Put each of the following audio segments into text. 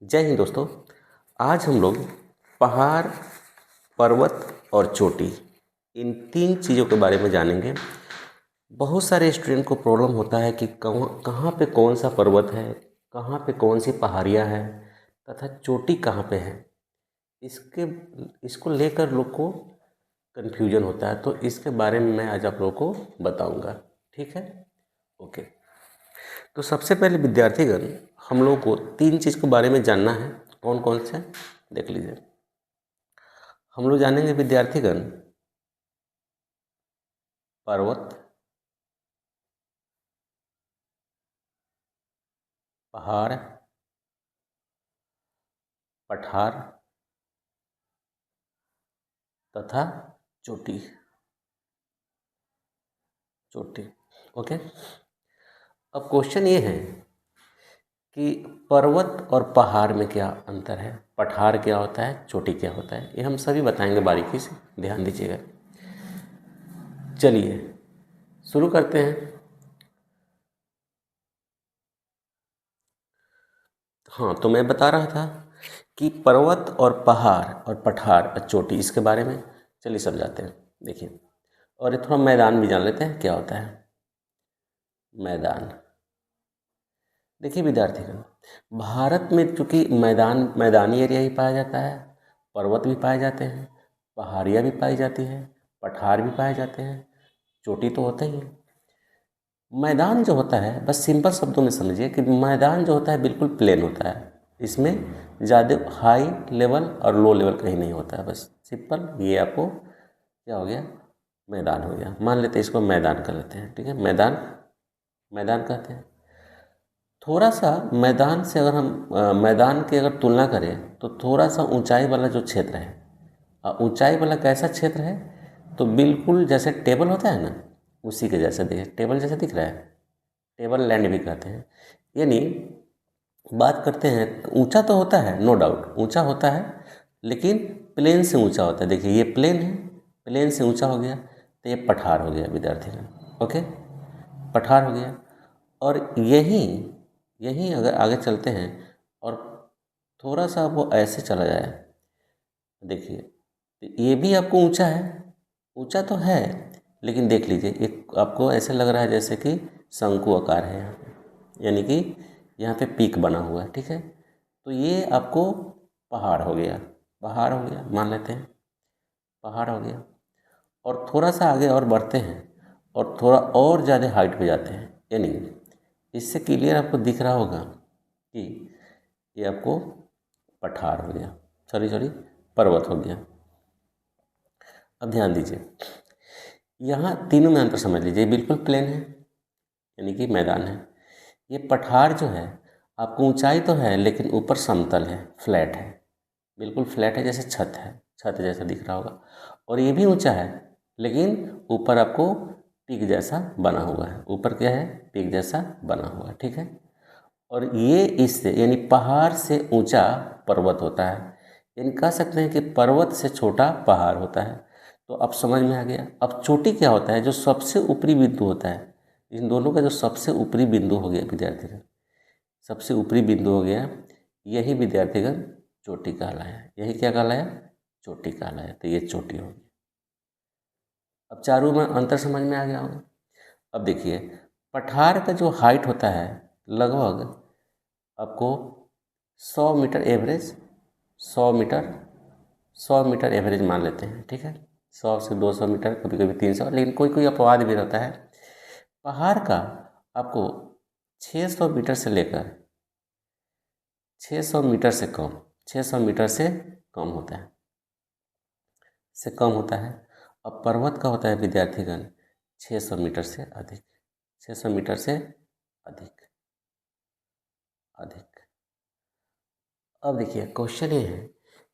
जय हिंद दोस्तों। आज हम लोग पहाड़, पर्वत और चोटी, इन तीन चीज़ों के बारे में जानेंगे। बहुत सारे स्टूडेंट को प्रॉब्लम होता है कि कहाँ पे कौन सा पर्वत है, कहाँ पे कौन सी पहाड़ियाँ हैं तथा चोटी कहाँ पे है। इसके इसको लेकर लोग को कन्फ्यूजन होता है, तो इसके बारे में मैं आज आप लोगों को बताऊंगा। ठीक है, ओके। तो सबसे पहले विद्यार्थीगण, हम लोग को तीन चीज़ के बारे में जानना है। कौन कौन से देख लीजिए। हम लोग जानेंगे विद्यार्थीगण पर्वत, पहाड़, पठार तथा चोटी। चोटी, ओके। अब क्वेश्चन ये है कि पर्वत और पहाड़ में क्या अंतर है, पठार क्या होता है, चोटी क्या होता है, ये हम सभी बताएंगे बारीकी से, ध्यान दीजिएगा। चलिए शुरू करते हैं। हाँ, तो मैं बता रहा था कि पर्वत और पहाड़ और पठार और चोटी, इसके बारे में चलिए समझाते हैं। देखिए, और ये थोड़ा मैदान भी जान लेते हैं क्या होता है मैदान। देखिए विद्यार्थीगण, भारत में चूँकि मैदानी एरिया ही पाया जाता है, पर्वत भी पाए जाते हैं, पहाड़ियाँ भी पाई जाती हैं, पठार भी पाए जाते हैं, चोटी तो होता ही है। मैदान जो होता है, बस सिंपल शब्दों में समझिए कि मैदान जो होता है बिल्कुल प्लेन होता है। इसमें ज़्यादा हाई लेवल और लो लेवल कहीं नहीं होता है, बस सिंपल। ये आपको क्या हो गया, मैदान हो गया। मान लेते हैं इसको मैदान कर लेते हैं, ठीक है। मैदान मैदान कहते हैं। थोड़ा सा मैदान से अगर हम मैदान की अगर तुलना करें तो थोड़ा सा ऊंचाई वाला जो क्षेत्र है, ऊंचाई वाला कैसा क्षेत्र है, तो बिल्कुल जैसे टेबल होता है ना, उसी के जैसे देखिए, टेबल जैसे दिख रहा है, टेबल लैंड भी कहते हैं। यानी बात करते हैं, ऊंचा तो होता है, नो डाउट ऊंचा होता है, लेकिन प्लेन से ऊंचा होता है। देखिए ये प्लेन है, प्लेन से ऊंचा हो गया, तो ये पठार हो गया विद्यार्थी। ओके, पठार हो गया। और यही यही अगर आगे चलते हैं और थोड़ा सा वो ऐसे चला जाए, देखिए तो ये भी आपको ऊंचा है, ऊंचा तो है, लेकिन देख लीजिए एक आपको ऐसे लग रहा है जैसे कि शंकु आकार है यहाँ पे, यानी कि यहाँ पे पीक बना हुआ है, ठीक है। तो ये आपको पहाड़ हो गया, पहाड़ हो गया, मान लेते हैं पहाड़ हो गया। और थोड़ा सा आगे और बढ़ते हैं और थोड़ा और ज़्यादा हाइट पे जाते हैं, यानी इससे क्लियर आपको दिख रहा होगा कि ये आपको पठार हो गया, सॉरी पर्वत हो गया। अब ध्यान दीजिए, यहाँ तीनों में अंतर समझ लीजिए। बिल्कुल प्लेन है, यानी कि मैदान है। ये पठार जो है, आपको ऊंचाई तो है लेकिन ऊपर समतल है, फ्लैट है, बिल्कुल फ्लैट है, जैसे छत है, छत जैसा दिख रहा होगा। और ये भी ऊंचा है, लेकिन ऊपर आपको पीक जैसा बना हुआ है, ऊपर क्या है, पीक जैसा बना हुआ है, ठीक है। और ये इससे यानी पहाड़ से ऊंचा पर्वत होता है, यानी कह सकते हैं कि पर्वत से छोटा पहाड़ होता है। तो अब समझ में आ गया। अब चोटी क्या होता है, जो सबसे ऊपरी बिंदु होता है, इन दोनों का जो सबसे ऊपरी बिंदु हो गया विद्यार्थीगण, सबसे ऊपरी बिंदु हो गया, यही विद्यार्थीगण चोटी कहलाया। यही क्या कहलाया, चोटी कहलाया। तो ये चोटी होगी। अब चारों में अंतर समझ में आ गया होगा। अब देखिए, पठार का जो हाइट होता है लगभग आपको 100 metre average, 100 metre 100 metre average मान लेते हैं, ठीक है। 100 से 200 मीटर, कभी कभी 300, लेकिन कोई कोई अपवाद भी रहता है। पहाड़ का आपको 600 मीटर से लेकर 600 मीटर से कम, 600 मीटर से कम होता है, से कम होता है। अब पर्वत का होता है विद्यार्थीगण 600 मीटर से अधिक, 600 मीटर से अधिक अधिक। अब देखिए क्वेश्चन ये है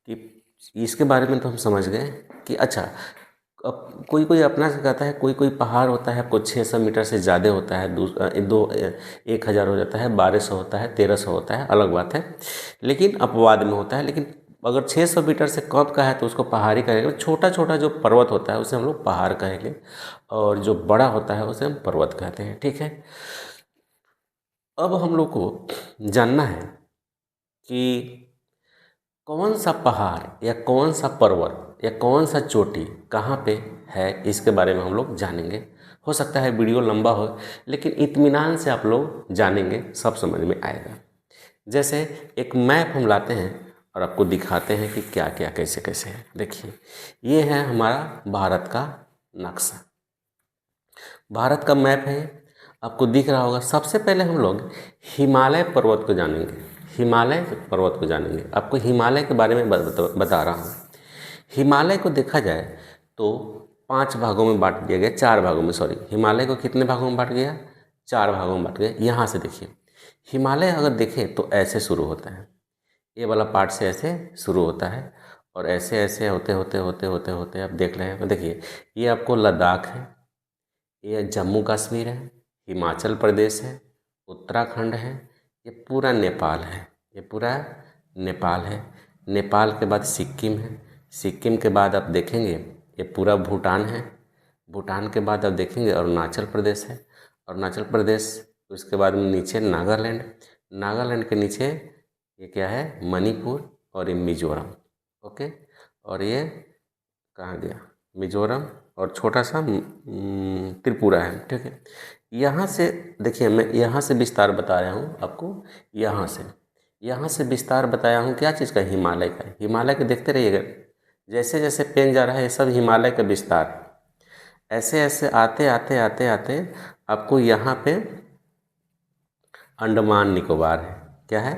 कि इसके बारे में तो हम समझ गए कि अच्छा, अब कोई कोई अपना से कहता है, कोई कोई पहाड़ होता है आपको 600 मीटर से ज़्यादा होता है, 1000 हो जाता है, 1200 होता है, 1300 होता है, अलग बात है, लेकिन अपवाद में होता है। लेकिन अगर 600 मीटर से कम का है तो उसको पहाड़ी कहेंगे। छोटा छोटा जो पर्वत होता है उसे हम लोग पहाड़ कहेंगे, और जो बड़ा होता है उसे हम पर्वत कहते हैं, ठीक है। अब हम लोग को जानना है कि कौन सा पहाड़ या कौन सा पर्वत या कौन सा चोटी कहाँ पे है, इसके बारे में हम लोग जानेंगे। हो सकता है वीडियो लंबा हो, लेकिन इत्मीनान से आप लोग जानेंगे, सब समझ में आएगा। जैसे एक मैप हम लाते हैं और आपको दिखाते हैं कि क्या क्या कैसे कैसे है। देखिए, ये है हमारा भारत का नक्शा, भारत का मैप है, आपको दिख रहा होगा। सबसे पहले हम लोग हिमालय पर्वत को जानेंगे, हिमालय पर्वत को जानेंगे। आपको हिमालय के बारे में बता रहा हूँ। हिमालय को देखा जाए तो 5 भागों में बांट दिया गया, 4 भागों में, सॉरी, हिमालय को कितने भागों में बांट गया, 4 भागों में बांट गया। यहाँ से देखिए, हिमालय अगर देखें तो ऐसे शुरू होता है, ये वाला पार्ट से ऐसे शुरू होता है और ऐसे ऐसे होते होते होते होते होते आप देख रहे हैं। देखिए, ये आपको लद्दाख है, ये जम्मू कश्मीर है, हिमाचल प्रदेश है, उत्तराखंड है, ये पूरा नेपाल है, ये पूरा नेपाल है। नेपाल के बाद सिक्किम है, सिक्किम के बाद आप देखेंगे ये पूरा भूटान है, भूटान के बाद आप देखेंगे अरुणाचल प्रदेश है, अरुणाचल प्रदेश, उसके बाद में नीचे नागालैंड, नागालैंड के नीचे ये क्या है, मणिपुर और ये मिजोरम। ओके, और ये कहाँ गया, मिजोरम, और छोटा सा त्रिपुरा है। ठीक है, यहाँ से देखिए, मैं यहाँ से विस्तार बता रहा हूँ आपको, यहाँ से विस्तार बताया हूँ क्या चीज़ का, हिमालय का। हिमालय के देखते रहिएगा, जैसे जैसे पेन जा रहा है ये सब हिमालय का विस्तार। ऐसे ऐसे आते आते आते आते आपको यहाँ पे अंडमान निकोबार है, क्या है,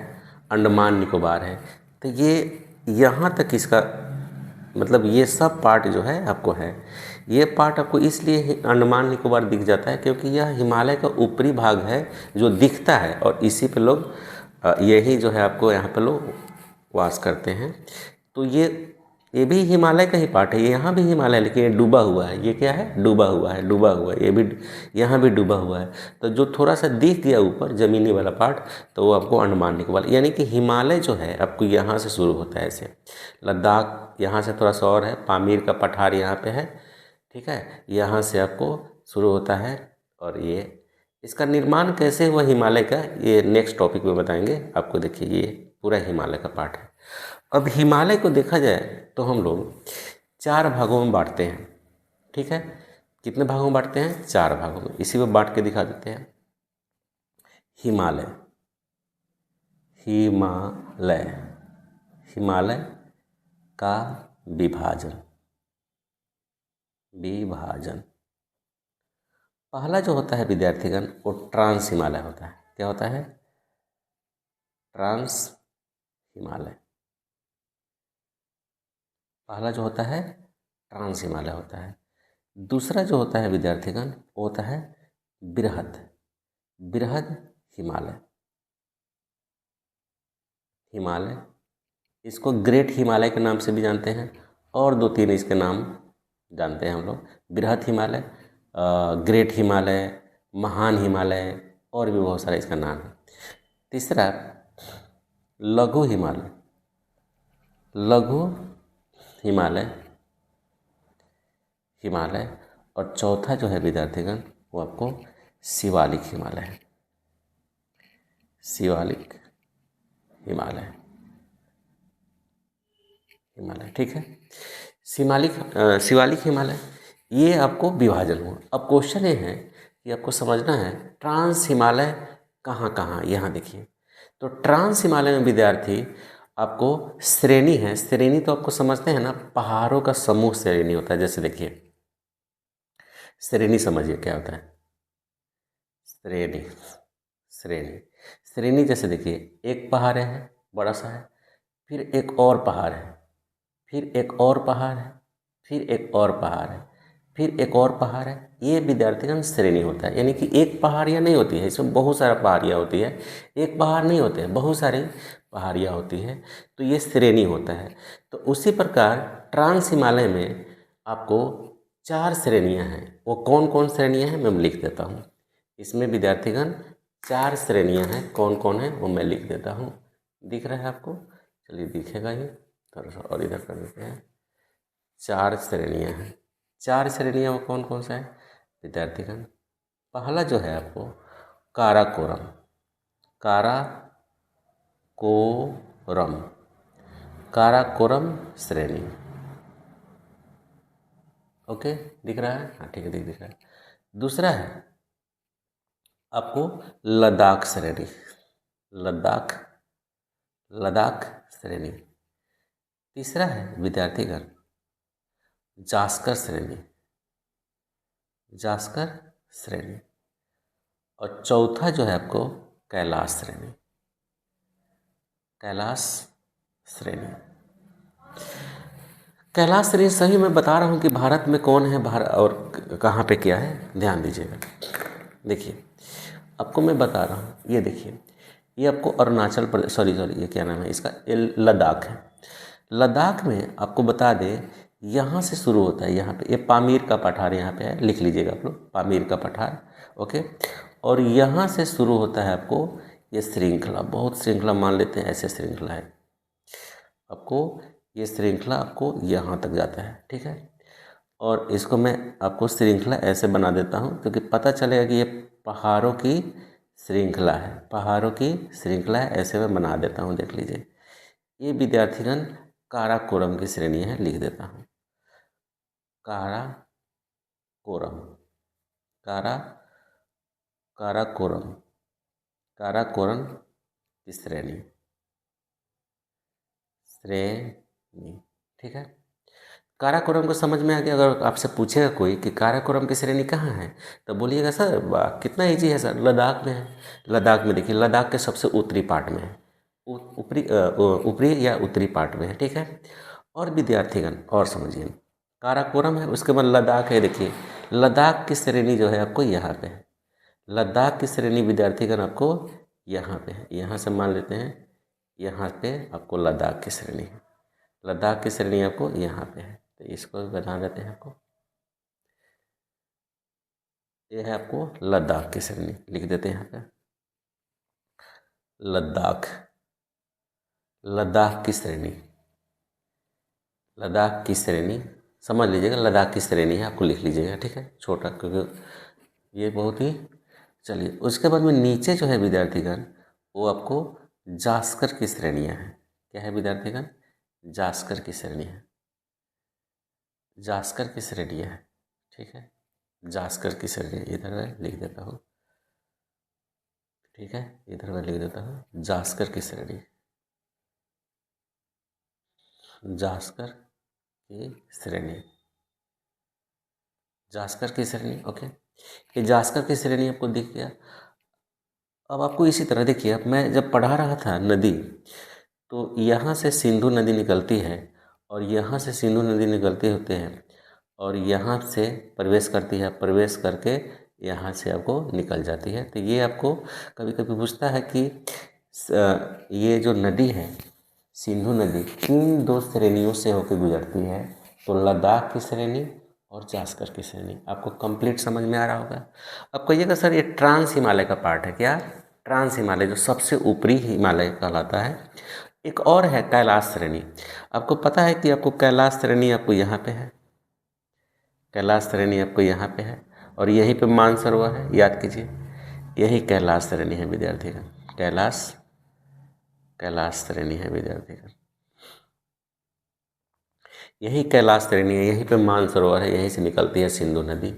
अंडमान निकोबार है। तो ये यहाँ तक इसका मतलब ये सब पार्ट जो है आपको है। ये पार्ट आपको इसलिए अंडमान निकोबार दिख जाता है क्योंकि यह हिमालय का ऊपरी भाग है जो दिखता है, और इसी पे लोग यही जो है आपको यहाँ पे लोग वास करते हैं। तो ये भी हिमालय का ही पार्ट है, यहाँ भी हिमालय, लेकिन ये डूबा हुआ है। ये क्या है, डूबा हुआ है, डूबा हुआ है, ये भी यहाँ भी डूबा हुआ है। तो जो थोड़ा सा दिख गया ऊपर ज़मीनी वाला पार्ट, तो वो आपको अंडमान निकोबार, यानी कि हिमालय जो है आपको यहाँ से शुरू होता है। ऐसे लद्दाख यहाँ से थोड़ा सा और है, पामीर का पठार यहाँ पे है, ठीक है, यहाँ से आपको शुरू होता है। और ये इसका निर्माण कैसे हुआ हिमालय का, ये नेक्स्ट टॉपिक में बताएंगे आपको। देखिए, ये पूरा हिमालय का पार्ट है। अब हिमालय को देखा जाए तो हम लोग 4 भागों में बांटते हैं, ठीक है। कितने भागों में बांटते हैं, 4 भागों में। इसी में बांट के दिखा देते हैं। हिमालय, हिमालय, हिमालय का विभाजन, विभाजन पहला जो होता है विद्यार्थीगण, वो ट्रांस हिमालय होता है। क्या होता है, ट्रांस हिमालय। पहला जो होता है ट्रांस हिमालय होता है। दूसरा जो होता है विद्यार्थीगण, वो होता है बृहद, बृहद हिमालय, हिमालय। इसको ग्रेट हिमालय के नाम से भी जानते हैं, और 2-3 इसके नाम जानते हैं हम लोग। बृहद हिमालय, ग्रेट हिमालय, महान हिमालय, और भी बहुत सारा इसका नाम है। तीसरा लघु हिमालय, लघु हिमालय, हिमालय। और चौथा जो है विद्यार्थीगण, वो आपको शिवालिक हिमालय है, शिवालिक हिमालय, हिमालय, ठीक है। शिवालिक हिमालय, ये आपको विभाजन हुआ। अब क्वेश्चन ये है कि आपको समझना है ट्रांस हिमालय कहाँ कहाँ। यहाँ देखिए, तो ट्रांस हिमालय में विद्यार्थी आपको श्रेणी है। श्रेणी तो आपको समझते हैं ना, पहाड़ों का समूह श्रेणी होता है। जैसे देखिए, श्रेणी समझिए क्या होता है, श्रेणी, श्रेणी, श्रेणी। जैसे देखिए, एक पहाड़ है, बड़ा सा है, फिर एक और पहाड़ है, फिर एक और पहाड़ है, फिर एक और पहाड़ है, फिर एक और पहाड़ है। ये विद्यार्थीगण श्रेणी होता है। यानी कि एक पहाड़ियाँ नहीं होती है, इसमें बहुत सारा पहाड़ियाँ होती है। एक पहाड़ नहीं होते हैं, बहुत सारी पहाड़ियाँ होती है, तो ये श्रेणी होता है। तो उसी प्रकार ट्रांस हिमालय में आपको 4 श्रेणियाँ हैं। वो कौन कौन श्रेणियाँ हैं, मैं लिख देता हूँ। इसमें विद्यार्थीगण 4 श्रेणियाँ हैं, कौन कौन है वो मैं लिख देता हूँ। दिख रहा है आपको, चलिए दिखेगा ये, थोड़ा सा और इधर कर देते हैं। 4 श्रेणियाँ हैं। 4 श्रेणियाँ वो कौन कौन सा है विद्यार्थीगण। पहला जो है आपको काराकोरम, काराकोरम, काराकोरम, काराकोरम श्रेणी। ओके, दिख रहा है? हाँ ठीक है, दिख रहा है। दूसरा है आपको लद्दाख श्रेणी, लद्दाख, लद्दाख श्रेणी। तीसरा है विद्यार्थीगण जास्कर श्रेणी, जास्कर श्रेणी। और चौथा जो है आपको कैलाश श्रेणी, कैलाश श्रेणी। कैलाश श्रेणी सही मैं बता रहा हूँ कि भारत में कौन है, भारत और कहाँ पे क्या है, ध्यान दीजिएगा। देखिए आपको मैं बता रहा हूँ, ये देखिए ये आपको अरुणाचल प्रदेश, सॉरी ये क्या नाम है इसका, लद्दाख है। लद्दाख में आपको बता दें यहाँ से शुरू होता है, यहाँ पे ये पामीर का पठार यहाँ पे है, लिख लीजिएगा आप लोग, पामीर का पठार। ओके, और यहाँ से शुरू होता है आपको ये श्रृंखला, बहुत श्रृंखला मान लेते हैं, ऐसे श्रृंखला है आपको, ये श्रृंखला आपको यहाँ तक जाता है। ठीक है, और इसको मैं आपको श्रृंखला ऐसे बना देता हूँ क्योंकि पता चलेगा कि ये पहाड़ों की श्रृंखला है, पहाड़ों की श्रृंखला है, ऐसे मैं बना देता हूँ। देख लीजिए ये विद्यार्थीगण काराकोरम की श्रेणी है, लिख देता हूँ काराकोरम, काराकोरम, काराकोरम की श्रेणी, ठीक है। काराकोरम को समझ में आ गया। अगर आपसे पूछेगा कोई कि काराकोरम की श्रेणी कहाँ है तो बोलिएगा सर वाह कितना ईजी है सर, लद्दाख में है। लद्दाख में देखिए, लद्दाख के सबसे उत्तरी पार्ट में है, ऊपरी या उत्तरी पार्ट में है। ठीक है, और विद्यार्थीगण और समझिए, काराकोरम है, उसके बाद लद्दाख है। देखिए लद्दाख की श्रेणी जो है आपको यहाँ पे है, लद्दाख की श्रेणी विद्यार्थीगण आपको यहाँ पे है, यहाँ से मान लेते हैं यहाँ पे आपको लद्दाख की श्रेणी है, लद्दाख की श्रेणी आपको यहाँ पे है, तो इसको भी बता देते हैं आपको, ये है आपको लद्दाख की श्रेणी, लिख देते हैं यहाँ पे लद्दाख, लद्दाख की श्रेणी, लद्दाख की श्रेणी समझ लीजिएगा, लद्दाख की श्रेणी है, आपको लिख लीजिएगा। ठीक है, छोटा क्योंकि ये बहुत ही, चलिए उसके बाद में नीचे जो है विद्यार्थीगण वो आपको जास्कर की श्रेणियाँ हैं। क्या है विद्यार्थीगण? जास्कर की श्रेणी है, जास्कर की श्रेणियाँ हैं। ठीक है, जास्कर की श्रेणी इधर मैं लिख देता हूँ। ठीक है, इधर मैं लिख देता हूँ जास्कर की श्रेणी, जास्कर की श्रेणी, जास्कर की श्रेणी। ओके, ये जास्कर की श्रेणी आपको दिख गया। अब आपको इसी तरह देखिए, अब मैं जब पढ़ा रहा था नदी, तो यहाँ से सिंधु नदी निकलती है और यहाँ से सिंधु नदी निकलते होते हैं और यहाँ से प्रवेश करती है, प्रवेश करके यहाँ से आपको निकल जाती है। तो ये आपको कभी कभी पूछता है कि ये जो नदी है सिंधु नदी किन दो श्रेणियों से होकर गुजरती है, तो लद्दाख की श्रेणी और जास्कर की श्रेणी। आपको कंप्लीट समझ में आ रहा होगा। अब कहिएगा सर ये ट्रांस हिमालय का पार्ट है क्या? ट्रांस हिमालय जो सबसे ऊपरी हिमालय कहलाता है। एक और है कैलाश श्रेणी। आपको पता है कि आपको कैलाश श्रेणी आपको यहाँ पे है, कैलाश श्रेणी आपको यहाँ पे है और यहीं पे मानसरोवर है, याद कीजिए यही कैलाश श्रेणी है विद्यार्थीगण, कैलाश श्रेणी है विद्यार्थीगण, यही कैलाश श्रेणी है, यहीं पे मानसरोवर है, यहीं से निकलती है सिंधु नदी।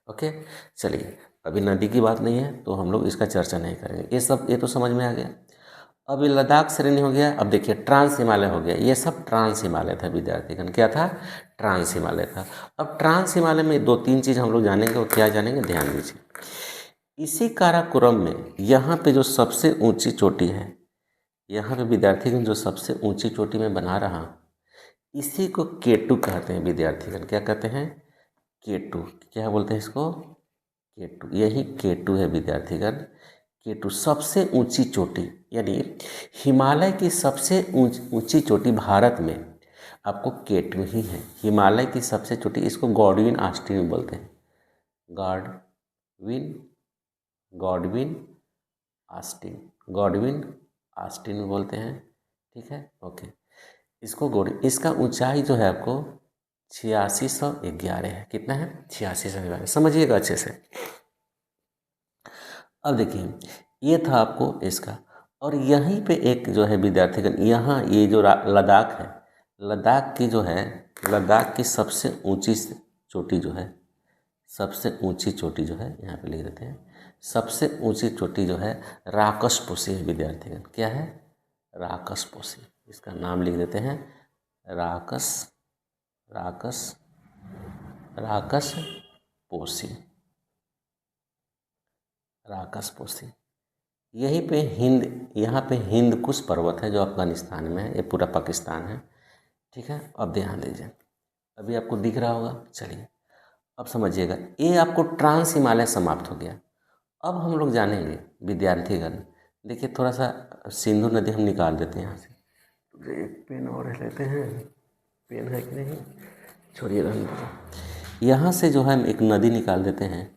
ओके, चलिए अभी नदी की बात नहीं है तो हम लोग इसका चर्चा नहीं करेंगे। ये तो समझ में आ गया। अब ये लद्दाख श्रेणी हो गया। अब देखिए ट्रांस हिमालय हो गया। ये सब ट्रांस हिमालय था विद्यार्थीगण। क्या था? ट्रांस हिमालय था। अब ट्रांस हिमालय में 2-3 चीज़ हम लोग जानेंगे। और क्या जानेंगे, ध्यान दीजिए। इसी काराकोरम में यहाँ पे जो सबसे ऊंची चोटी है, यहाँ पे विद्यार्थीगण जो सबसे ऊंची चोटी में बना रहा, इसी को K2 कहते हैं विद्यार्थीगण। क्या कहते हैं? K2। क्या बोलते हैं इसको? K2। यही K2 है विद्यार्थीगण। K2 सबसे ऊंची चोटी, यानी हिमालय की सबसे ऊंची चोटी भारत में आपको K2 ही है। हिमालय की सबसे चोटी, इसको गॉडविन ऑस्टिन बोलते हैं, गॉडविन ऑस्टिन बोलते हैं। ठीक है, ओके। इसका ऊंचाई जो है आपको 8611 है। कितना है? 8611। समझिएगा अच्छे से। अब देखिए, ये था आपको इसका। और यहीं पे एक जो है विद्यार्थीगण, यहाँ ये जो लद्दाख है, लद्दाख की जो है, लद्दाख की सबसे ऊंची चोटी जो है, सबसे ऊंची चोटी जो है, यहाँ पे लिख देते हैं, सबसे ऊंची चोटी जो है राकसपोसी है विद्यार्थीगण। क्या है? राकसपोसी। इसका नाम लिख देते हैं राकस राकस राकसपोसी, राकसपोसी। यहीं पे यहाँ पे हिंद कुश पर्वत है जो अफगानिस्तान में है, ये पूरा पाकिस्तान है। ठीक है, अब ध्यान दीजिए, अभी आपको दिख रहा होगा। चलिए अब समझिएगा, ये आपको ट्रांस हिमालय समाप्त हो गया। अब हम लोग जानेंगे विद्यार्थीगण, देखिए थोड़ा सा सिंधु नदी हम निकाल देते हैं यहाँ से। एक पेन और लेते हैं, पेन है कि नहीं, छोड़िए रहने दीजिए। यहाँ से जो है हम एक नदी निकाल देते हैं,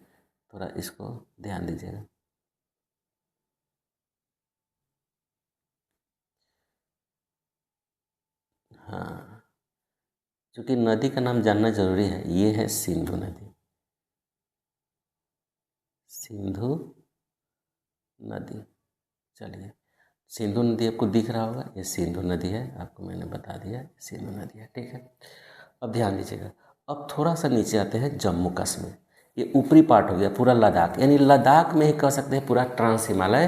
थोड़ा इसको ध्यान दीजिएगा। हाँ, क्योंकि नदी का नाम जानना जरूरी है। ये है सिंधु नदी, सिंधु नदी। चलिए, सिंधु नदी आपको दिख रहा होगा, ये सिंधु नदी है, आपको मैंने बता दिया सिंधु नदी है। ठीक है, अब ध्यान दीजिएगा। अब थोड़ा सा नीचे आते हैं, जम्मू कश्मीर। ये ऊपरी पार्ट हो गया पूरा लद्दाख, यानी लद्दाख में ही कह सकते हैं पूरा ट्रांस हिमालय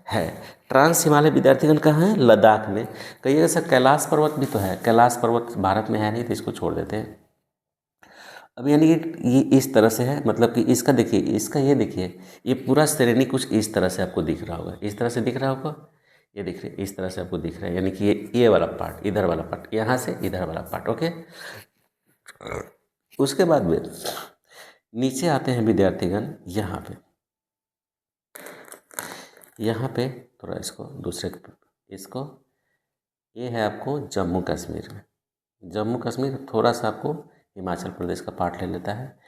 है। ट्रांस हिमालय विद्यार्थीगण कहाँ है? लद्दाख में। कहिएगा सर कैलाश पर्वत भी तो है, कैलाश पर्वत भारत में है नहीं, तो इसको छोड़ देते हैं। अब यानी ये इस तरह से है, मतलब कि इसका देखिए, इसका ये देखिए, ये पूरा श्रेणी कुछ इस तरह से आपको दिख रहा होगा, इस तरह से दिख रहा होगा, ये दिख रही, इस तरह से आपको दिख रहा है, यानी कि ये वाला पार्ट, इधर वाला पार्ट, यहाँ से इधर वाला पार्ट। ओके, उसके बाद में नीचे आते हैं विद्यार्थीगण, यहाँ पे थोड़ा इसको दूसरे, इसको, ये है आपको जम्मू कश्मीर में। जम्मू कश्मीर थोड़ा सा आपको हिमाचल प्रदेश का पार्ट ले लेता है।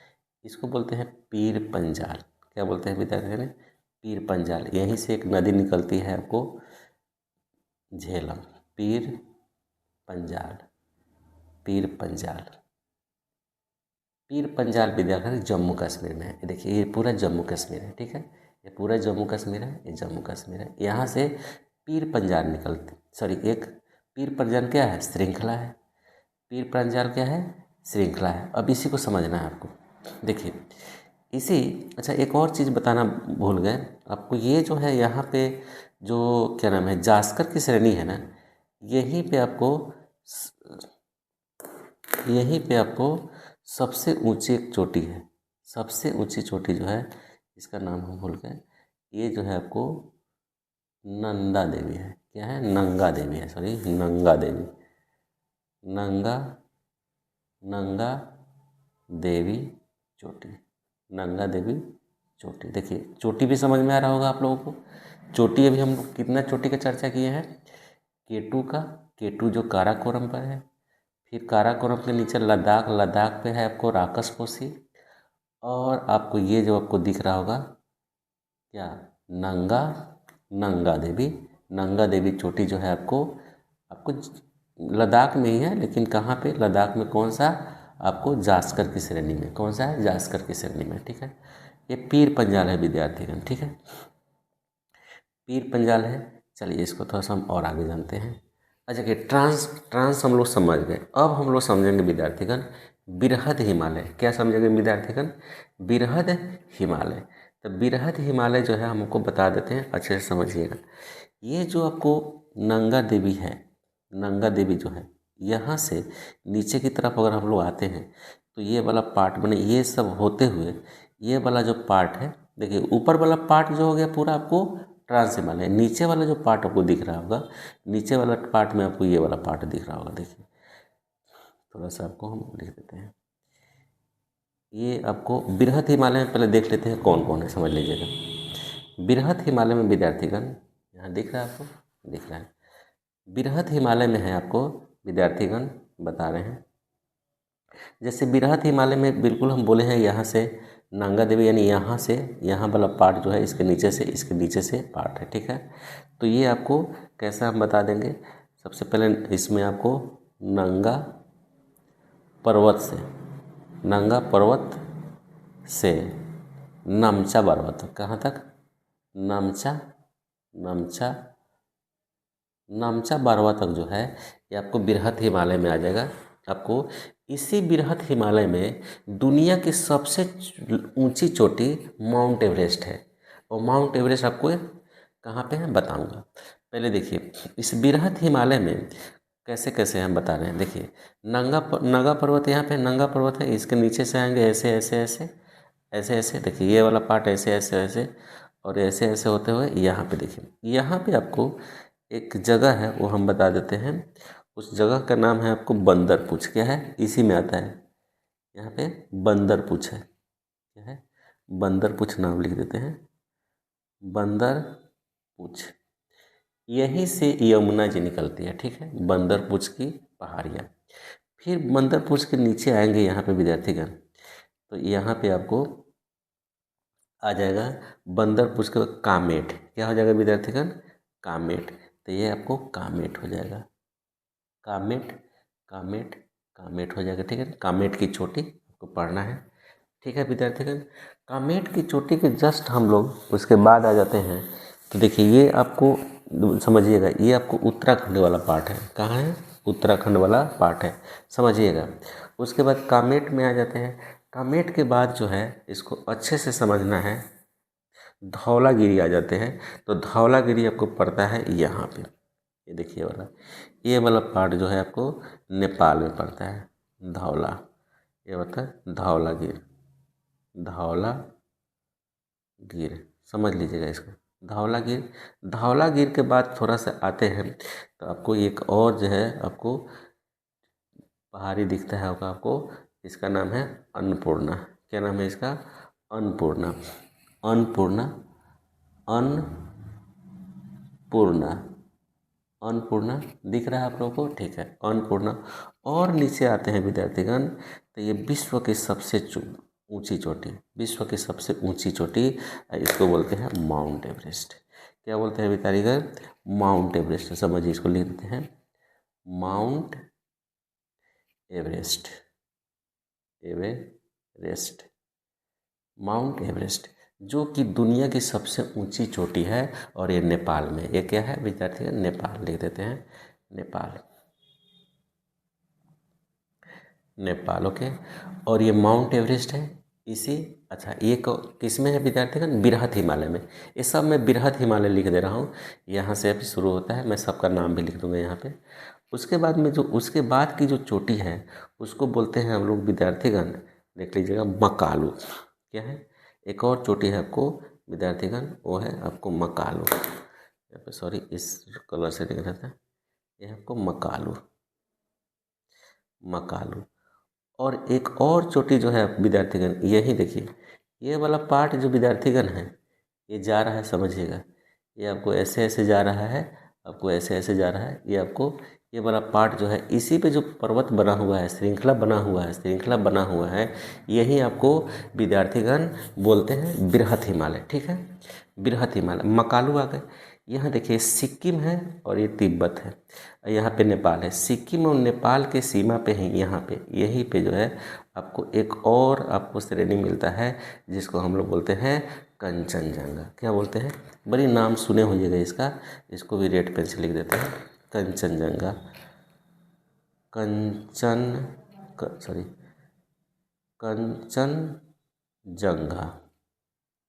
इसको बोलते हैं पीर पंजाल। क्या बोलते हैं विद्यार्थी? पीर पंजाल। यहीं से एक नदी निकलती है आपको, झेलम। पीर पंजाल, पीर पंजाल, पीर पंजाल विद्यार्थी जम्मू कश्मीर में है। देखिए ये पूरा जम्मू कश्मीर है। ठीक है, ये पूरा जम्मू कश्मीर है, ये जम्मू कश्मीर है। यहाँ से पीर पंजाल निकलती, सॉरी, एक पीर पंजाल क्या है? श्रृंखला है। पीर पंजाल क्या है? श्रृंखला है। अब इसी को समझना है आपको। देखिए इसी, अच्छा एक और चीज़ बताना भूल गए आपको, ये जो है यहाँ पे जो क्या नाम है, जास्कर की श्रेणी है ना, यहीं पे आपको सबसे ऊंची एक चोटी है, सबसे ऊंची चोटी जो है, इसका नाम हम भूल गए। ये जो है आपको नंदा देवी है। क्या है? नंगा देवी है, सॉरी, नंगा देवी, नंगा देवी चोटी, नंगा देवी चोटी। देखिए चोटी भी समझ में आ रहा होगा आप लोगों को। चोटी अभी हम लोग कितना चोटी का चर्चा किए हैं? केटू का, केटू जो काराकोरम पर है, फिर काराकोरम के नीचे लद्दाख, लद्दाख पे है आपको राकसपोसी, और आपको ये जो आपको दिख रहा होगा क्या, नंगा देवी। नंगा देवी चोटी जो है आपको लद्दाख में ही है, लेकिन कहाँ पे? लद्दाख में कौन सा? आपको जास्कर की श्रेणी में। कौन सा है? जास्कर की श्रेणी में। ठीक है, ये पीर पंजाल है विद्यार्थीगण। ठीक है, पीर पंजाल है। चलिए इसको थोड़ा सा हम और आगे जानते हैं। अच्छा कि ट्रांस हम लोग समझ गए। अब हम लोग समझेंगे विद्यार्थीगण बृहद हिमालय। क्या समझेंगे विद्यार्थीगण? बृहद हिमालय। तो बृहद हिमालय जो है हमको बता देते हैं, अच्छे से समझिएगा। ये जो आपको नंगा देवी है, नंगा देवी जो है, यहाँ से नीचे की तरफ अगर हम लोग आते हैं तो ये वाला पार्ट बने, ये सब होते हुए ये वाला जो पार्ट है, देखिए ऊपर वाला पार्ट जो हो गया पूरा आपको ट्रांस हिमालय, नीचे वाला जो पार्ट आपको दिख रहा होगा, नीचे वाला पार्ट में आपको ये वाला पार्ट दिख रहा होगा। देखिए थोड़ा सा आपको हम लिख देते हैं, ये आपको बृहद हिमालय में पहले देख लेते हैं कौन कौन है, समझ लीजिएगा। बृहद हिमालय में विद्यार्थीगण यहाँ दिख रहा है आपको, दिख रहा है। बृहद हिमालय में है आपको विद्यार्थीगण बता रहे हैं, जैसे बृहद हिमालय में बिल्कुल हम बोले हैं यहाँ से नंगा देवी, यानी यहाँ से यहाँ वाला पार्ट जो है इसके नीचे से पार्ट है। ठीक है, तो ये आपको कैसा हम बता देंगे। सबसे पहले इसमें आपको नंगा पर्वत से नमचा पर्वत, कहाँ तक? नमचा नामचा बारवा तक जो है ये आपको बृहत हिमालय में आ जाएगा। आपको इसी बृहत हिमालय में दुनिया की सबसे ऊंची चोटी माउंट एवरेस्ट है, और माउंट एवरेस्ट आपको कहाँ पे है बताऊंगा। पहले देखिए इस बृहत हिमालय में कैसे कैसे हम बता रहे हैं। देखिए नंगा पर्वत यहाँ पे नंगा पर्वत है, इसके नीचे से आएंगे ऐसे ऐसे ऐसे ऐसे ऐसे, देखिए ये वाला पार्ट ऐसे ऐसे ऐसे और ऐसे ऐसे होते हुए यहाँ पे देखिए, यहाँ पे आपको एक जगह है वो हम बता देते हैं। उस जगह का नाम है आपको बंदरपूछ। क्या है, इसी में आता है, यहाँ पे बंदरपूछ है। क्या है, बंदरपूछ नाम लिख देते हैं, बंदरपूछ। यहीं से यमुना जी निकलती है। ठीक है, बंदरपूछ की पहाड़ियाँ। फिर बंदरपूछ के नीचे आएंगे यहाँ पे विद्यार्थीगण, तो यहाँ पे आपको आ जाएगा बंदरपूछ के बाद कामेट। क्या हो जाएगा विद्यार्थीगण, कामेट। तो ये आपको कामेट हो जाएगा, कामेट कामेट कामेट हो जाएगा। ठीक है, कामेट की चोटी आपको पढ़ना है। ठीक है विद्यार्थीगण, कामेट की चोटी के जस्ट हम लोग उसके बाद आ जाते हैं। तो देखिए ये आपको समझिएगा, ये आपको उत्तराखंड वाला पार्ट है। कहाँ है, उत्तराखंड वाला पार्ट है, समझिएगा। उसके बाद कामेट में आ जाते हैं। कामेट के बाद जो है इसको अच्छे से समझना है, धौलागिरी आ जाते हैं। तो धौलागिरी आपको पड़ता है यहाँ पे, ये देखिए वाला, ये वाला पार्ट जो है आपको नेपाल में पड़ता है। धौला, ये होता है धौलागिर, धौलागिर समझ लीजिएगा इसको, धौलागिर। धौलागिर के बाद थोड़ा सा आते हैं तो आपको एक और जो है आपको पहाड़ी दिखता है होगा आपको, इसका नाम है अन्नपूर्णा। क्या नाम है इसका, अन्नपूर्णा। अन्नपूर्णा, अन्नपूर्णा, अन्नपूर्णा दिख रहा है आप लोगों को। ठीक है, अन्नपूर्णा। और नीचे आते हैं विद्यार्थीगण, तो ये विश्व की सबसे ऊंची चोटी, विश्व की सबसे ऊंची चोटी, इसको बोलते हैं माउंट एवरेस्ट। क्या बोलते हैं विद्यार्थीगण, माउंट एवरेस्ट। समझिए, इसको लिख देते हैं mount Everest, Everest, mount Everest, जो कि दुनिया की सबसे ऊंची चोटी है, और ये नेपाल में। ये क्या है विद्यार्थी, नेपाल लिख देते हैं, नेपाल, नेपाल। ओके, और ये माउंट एवरेस्ट है इसी, अच्छा ये किस में है विद्यार्थीगण, बृहत हिमालय में। ये सब मैं बृहत हिमालय लिख दे रहा हूँ, यहाँ से अभी शुरू होता है, मैं सबका नाम भी लिख दूंगा यहाँ पे। उसके बाद में जो उसके बाद की जो चोटी है उसको बोलते हैं हम लोग विद्यार्थीगण, देख लीजिएगा, मकालू। क्या है, एक और चोटी है आपको विद्यार्थीगण, वो है आपको मकालू। यहाँ पे सॉरी इस कलर से लिख रहा था, ये है आपको मकालू, मकालू। और एक और चोटी जो है विद्यार्थीगण, यही देखिए, ये वाला पार्ट जो विद्यार्थीगण है ये जा रहा है, समझिएगा, ये आपको ऐसे ऐसे जा रहा है, आपको ऐसे ऐसे जा रहा है, ये आपको ये वाला पार्ट जो है, इसी पे जो पर्वत बना हुआ है, श्रृंखला बना हुआ है, श्रृंखला बना हुआ है, यही आपको विद्यार्थीगण बोलते हैं बृहत हिमालय। ठीक है, बृहत हिमालय, मकालू आ गए। यहाँ देखिए सिक्किम है और ये तिब्बत है, यहाँ पे नेपाल है। सिक्किम और नेपाल के सीमा पे ही, यहाँ पे यहीं पे जो है आपको एक और आपको श्रेणी मिलता है, जिसको हम लोग बोलते हैं कंचनजंगा। क्या बोलते हैं, बड़ी नाम सुने होइएगा इसका, इसको भी रेड पेन से लिख देते हैं, कंचनजंगा, कंचनजंगा,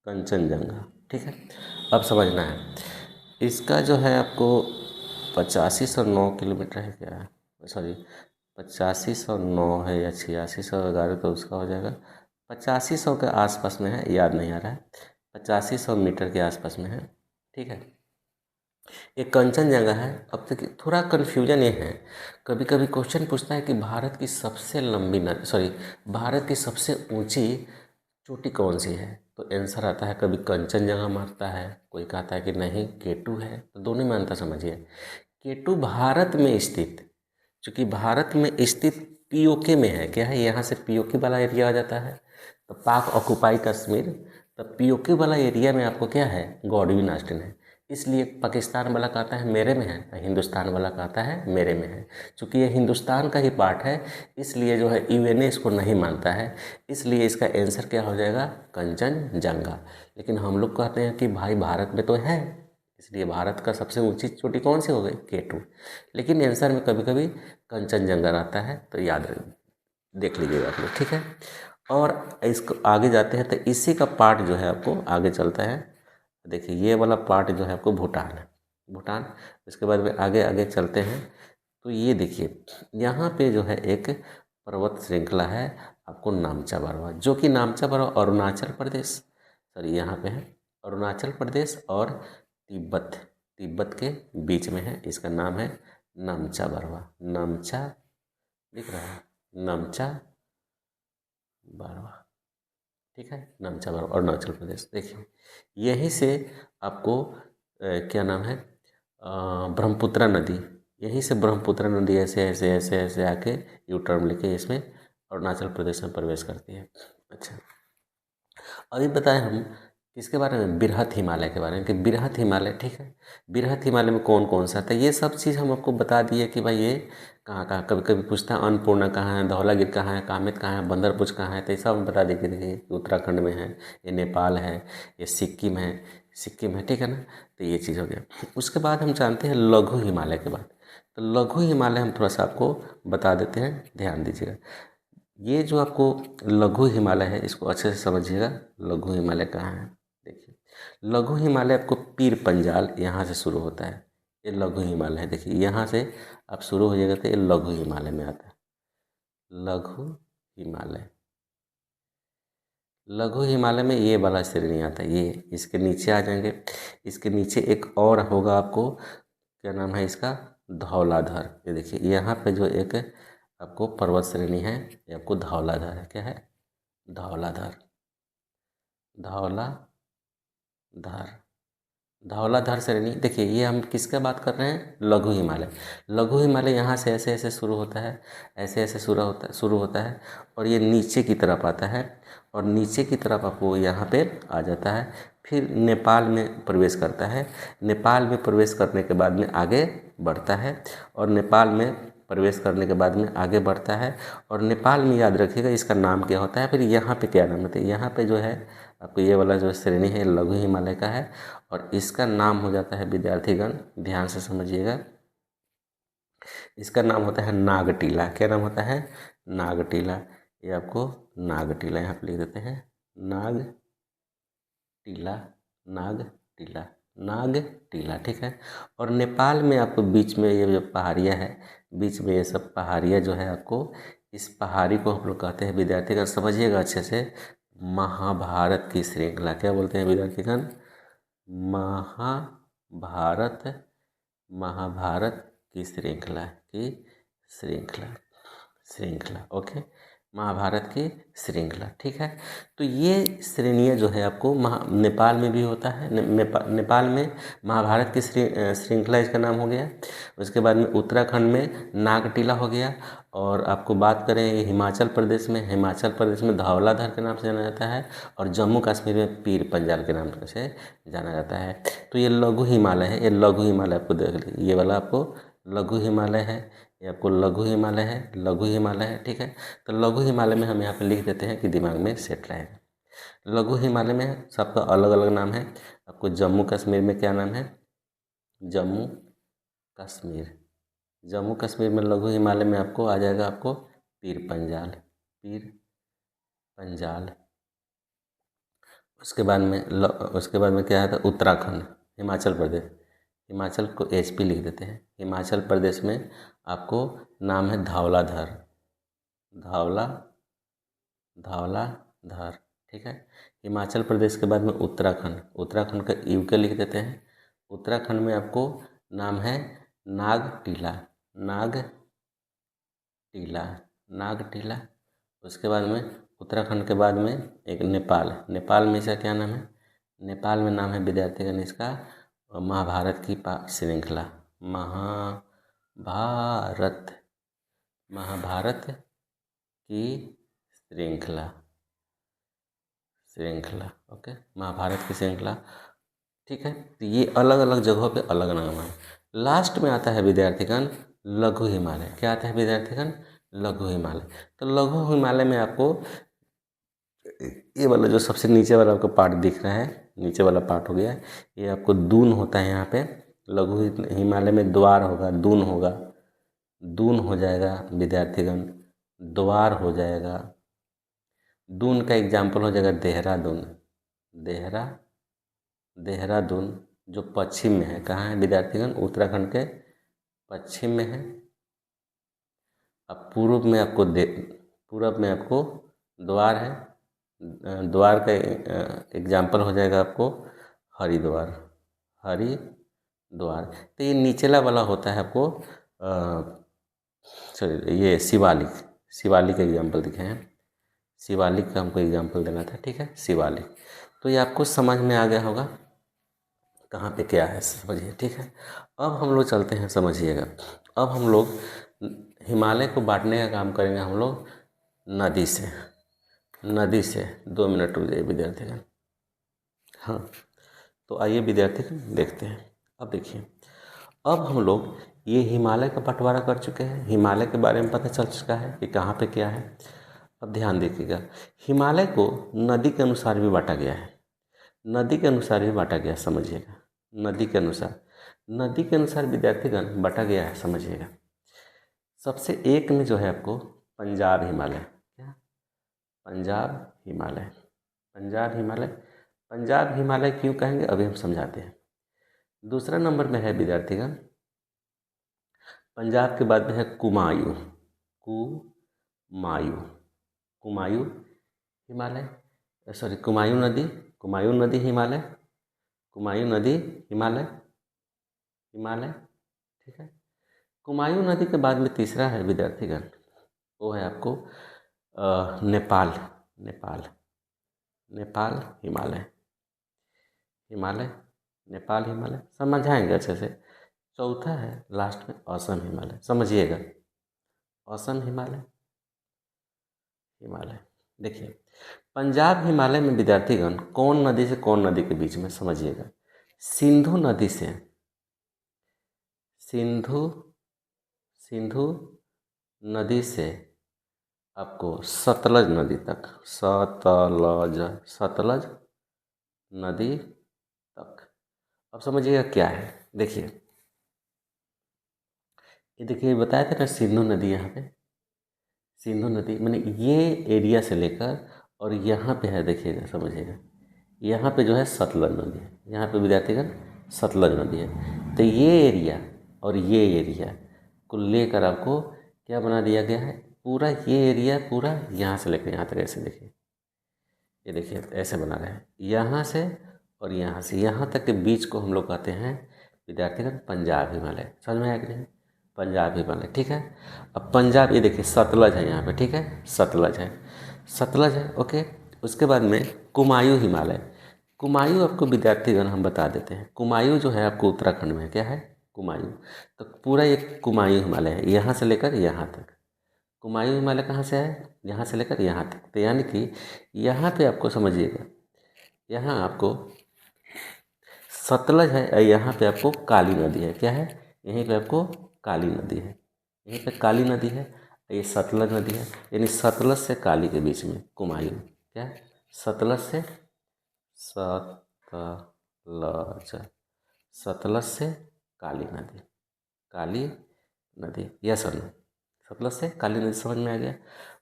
कंचनजंगा। ठीक है, अब समझना है, इसका जो है आपको 8509 किलोमीटर है, क्या है, सॉरी 8509 है या 8611, तो उसका हो जाएगा 8500 के आसपास में है, याद नहीं आ रहा है, 8500 मीटर के आसपास में है। ठीक है, ये कंचनजंगा है। अब तक थोड़ा कन्फ्यूजन ये है, कभी कभी क्वेश्चन पूछता है कि भारत की सबसे लंबी भारत की सबसे ऊंची चोटी कौन सी है, तो आंसर आता है कभी कंचनजंगा मारता है, कोई कहता है कि नहीं केटू है। तो दोनों में अंतर समझिए, केटू भारत में स्थित, चूँकि भारत में स्थित पीओके में है। क्या है, यहाँ से पीओके वाला एरिया आ जाता है, तो पाक ऑक्युपाई कश्मीर, तो पीओके वाला एरिया में आपको क्या है, गॉडविन आस्टीन है। इसलिए पाकिस्तान वाला कहता है मेरे में है, हिंदुस्तान वाला कहता है मेरे में है। चूँकि ये हिंदुस्तान का ही पार्ट है, इसलिए जो है यूएनए इसको नहीं मानता है, इसलिए इसका आंसर क्या हो जाएगा, कंचनजंगा। लेकिन हम लोग कहते हैं कि भाई भारत में तो है, इसलिए भारत का सबसे ऊंची चोटी कौन सी हो गई, K2। लेकिन आंसर में कभी कभी कंचनजंगा रहता है, तो याद देख लीजिएगा आप लोग, ठीक है। और इसको आगे जाते हैं तो इसी का पार्ट जो है आपको आगे चलता है। देखिए ये वाला पार्ट जो है आपको भूटान है, भूटान। इसके बाद में आगे आगे चलते हैं तो ये देखिए यहाँ पे जो है एक पर्वत श्रृंखला है आपको नामचा बरवा, जो कि नामचा बरवा अरुणाचल प्रदेश, सॉरी यहाँ पे है अरुणाचल प्रदेश और तिब्बत, तिब्बत के बीच में है। इसका नाम है नामचा बरवा, नामचा दिख रहा है, नामचा बरवा, ठीक है, नामचा बरवा अरुणाचल प्रदेश। देखिए यहीं से आपको क्या नाम है ब्रह्मपुत्रा नदी, यहीं से ब्रह्मपुत्रा नदी ऐसे ऐसे ऐसे ऐसे आके यू टर्न लेके इसमें अरुणाचल प्रदेश में प्रवेश करती है। अच्छा, अभी बताएं हम किसके बारे में, बृहत हिमालय के बारे में, कि बृहत हिमालय, ठीक है, बृहत हिमालय में कौन कौन सा था, ये सब चीज़ हम आपको बता दिए कि भाई ये कहाँ कहाँ, कभी कभी पूछता है अन्नपूर्णा कहाँ है, धौलागिरी कहाँ है, कामेत कहाँ है, बंदरपुर कहाँ है, तो ये सब हम बता दें कि देखिए उत्तराखंड में है, ये नेपाल है, ये सिक्किम है, सिक्किम है, ठीक है ना। तो ये चीज़ हो गया। उसके बाद हम जानते हैं लघु हिमालय के बाद, तो लघु हिमालय हम थोड़ा सा आपको बता देते हैं, ध्यान दीजिएगा। ये जो आपको लघु हिमालय है इसको अच्छे से समझिएगा, लघु हिमालय कहाँ है। देखिए लघु हिमालय आपको पीर पंजाल यहाँ से शुरू होता है, ये लघु हिमालय है। देखिए यहाँ से आप शुरू हो जाएगा तो ये लघु हिमालय में आता है, लघु हिमालय। लघु हिमालय में ये वाला श्रेणी आता है, ये इसके नीचे आ जाएंगे। इसके नीचे एक और होगा आपको, क्या नाम है इसका, धौलाधर। ये देखिए यहाँ पे जो एक आपको पर्वत श्रेणी है ये आपको धौलाधर है, क्या है, धौलाधर, धौलाधर, धौलाधर श्रेणी। देखिए ये हम किसका बात कर रहे हैं, लघु हिमालय। लघु हिमालय यहाँ से ऐसे ऐसे शुरू होता है, ऐसे ऐसे शुरू होता है और ये नीचे की तरफ आता है, और नीचे की तरफ आपको यहाँ पे आ जाता है, फिर नेपाल में प्रवेश करता है। नेपाल में प्रवेश करने के बाद में आगे बढ़ता है, और नेपाल में प्रवेश करने के बाद में आगे बढ़ता है, और नेपाल में याद रखिएगा इसका नाम क्या होता है, फिर यहाँ पे क्या नाम होता है, यहाँ पे जो है आपको ये वाला जो श्रेणी है लघु हिमालय का है, और इसका नाम हो जाता है विद्यार्थीगण, ध्यान से समझिएगा, इसका नाम होता है नागटीला। क्या नाम होता है, नागटीला। ये आपको नागटीला यहाँ पे लिख देते हैं, नागटीला, नागटीला, नागटीला, ठीक है। और नेपाल में आपको बीच में ये जो पहाड़ियाँ है, बीच में ये सब पहाड़ियाँ जो है आपको, इस पहाड़ी को हम लोग कहते हैं विद्यार्थीगण, समझिएगा अच्छे से, महाभारत की श्रृंखला। क्या बोलते हैं विद्यार्थीगण, महाभारत, महाभारत की श्रृंखला, की श्रृंखला, श्रृंखला, ओके, महाभारत की श्रृंखला, ठीक है। तो ये श्रेणियाँ जो है आपको नेपाल में भी होता है, नेपाल में महाभारत की श्रृंखला इसका नाम हो गया। उसके बाद में उत्तराखंड में नागटीला हो गया, और आपको बात करें हिमाचल प्रदेश में, हिमाचल प्रदेश में धौलाधर के नाम से जाना जाता है, और जम्मू कश्मीर में पीर पंजाल के नाम से जाना जाता है। तो ये लघु हिमालय है, ये लघु हिमालय आपको देख लीजिए, ये वाला आपको लघु हिमालय है, ये आपको लघु हिमालय है, लघु हिमालय है, ठीक है। तो लघु हिमालय में हम यहाँ पे लिख देते हैं कि दिमाग में सेट रहेगा। लघु हिमालय में सबका अलग अलग नाम है। आपको जम्मू कश्मीर में क्या नाम है, जम्मू कश्मीर, जम्मू कश्मीर में लघु हिमालय में आपको आ जाएगा आपको पीर पंजाल, पीर पंजाल। उसके बाद में क्या है, उत्तराखंड, हिमाचल प्रदेश, हिमाचल को HP लिख देते हैं। हिमाचल प्रदेश में आपको नाम है धौलाधर, धौलाधर, ठीक है। हिमाचल प्रदेश के बाद में उत्तराखंड, उत्तराखंड का UK लिख देते हैं। उत्तराखंड में आपको नाम है नागटीला, नागटीला, नागटीला। उसके बाद में उत्तराखंड के बाद में एक नेपाल, नेपाल में इसका क्या नाम है, नेपाल में नाम है विद्यार्थीगण इसका महाभारत की श्रृंखला, महाभारत, महाभारत की श्रृंखला, श्रृंखला, ओके, महाभारत की श्रृंखला, ठीक है। तो ये अलग अलग जगहों पे अलग नाम है। लास्ट में आता है विद्यार्थीगण लघु हिमालय। क्या आता है विद्यार्थीगण, लघु हिमालय। तो लघु हिमालय में आपको ये वाला जो सबसे नीचे वाला आपको पार्ट दिख रहा है, नीचे वाला पार्ट हो गया। ये आपको दून होता है यहाँ पे, लघु हिमालय में द्वार होगा, दून होगा, दून हो जाएगा विद्यार्थीगण, द्वार हो जाएगा। दून का एग्जाम्पल हो जाएगा देहरादून, देहरादून जो पश्चिम में है। कहाँ है विद्यार्थीगण? उत्तराखंड के पश्चिम में है। अब पूर्व में आपको द्वार है। द्वार का एग्जाम्पल हो जाएगा आपको हरिद्वार, तो ये निचला वाला होता है आपको ये शिवालिक एग्जाम्पल दिखे हैं। शिवालिक का हमको एग्जाम्पल देना था, ठीक है, शिवालिक। तो ये आपको समझ में आ गया होगा कहाँ पे क्या है, समझिए, ठीक है। अब हम लोग चलते हैं, समझिएगा। अब हम लोग हिमालय को बांटने का काम करेंगे हम लोग नदी से। 2 मिनट रुक जाइए विद्यार्थीगण। हाँ, तो आइए विद्यार्थीगण देखते हैं। अब देखिए, अब हम लोग ये हिमालय का बंटवारा कर चुके हैं, हिमालय के बारे में पता चल चुका है कि कहाँ पे क्या है। अब ध्यान देखिएगा, हिमालय को नदी के अनुसार भी बांटा गया है, समझिएगा। नदी के अनुसार विद्यार्थीगण बांटा गया है, समझिएगा। सबसे एक में जो है आपको पंजाब हिमालय, क्या? पंजाब हिमालय क्यों कहेंगे अभी हम समझाते हैं। दूसरा नंबर में है विद्यार्थीगण, पंजाब के बाद में है कुमायूं हिमालय, कुमायूं नदी हिमालय, ठीक है। कुमायूं नदी के बाद में तीसरा है विद्यार्थीगण, वो है आपको नेपाल हिमालय, समझाएंगे अच्छे से। चौथा है लास्ट में असम हिमालय, समझिएगा, असम हिमालय। देखिए, पंजाब हिमालय में विद्यार्थीगण कौन नदी से कौन नदी के बीच में, समझिएगा। सिंधु नदी से आपको सतलज नदी तक, सतलज नदी तक। अब समझिएगा क्या है। देखिए, ये देखिए बताया था ना सिंधु नदी, यहाँ पे सिंधु नदी मैंने ये एरिया से लेकर और यहाँ पे है, देखिएगा, समझिएगा, यहाँ पे जो है सतलज नदी है, यहाँ पे विद्यार्थीगण सतलज नदी है। तो ये एरिया और ये एरिया को लेकर आपको क्या बना दिया गया है, पूरा ये एरिया पूरा यहाँ से लेकर यहाँ तक, ऐसे देखिए, ये देखिए ऐसे बना रहे हैं, यहाँ से और यहाँ से यहाँ तक के बीच को हम लोग कहते हैं विद्यार्थीगण पंजाब हिमालय। समझ में आया कि नहीं? पंजाब हिमालय, ठीक है। अब पंजाब, ये देखिए सतलज है यहाँ पे, ठीक है, सतलज है, ओके। उसके बाद में कुमायूं हिमालय, कुमायूं आपको विद्यार्थीगण हम बता देते हैं, कुमायूं जो है आपको उत्तराखंड में, क्या है, कुमायूं। तो पूरा ये कुमायूं हिमालय है, यहाँ से लेकर यहाँ तक। कुमायूं हिमालय कहाँ से है? यहाँ से लेकर यहाँ तक। तो यानी कि यहाँ पे आपको समझिएगा, यहाँ आपको सतलज है, यहाँ पे आपको काली नदी है, क्या है, यहीं पे आपको काली नदी है, यहीं पे काली नदी है, ये सतलज नदी है। यानी सतलज से काली के बीच में कुमायूं, क्या है, सतलज से काली नदी, यस और नो, सतलज से काली नदी, समझ में आ गया।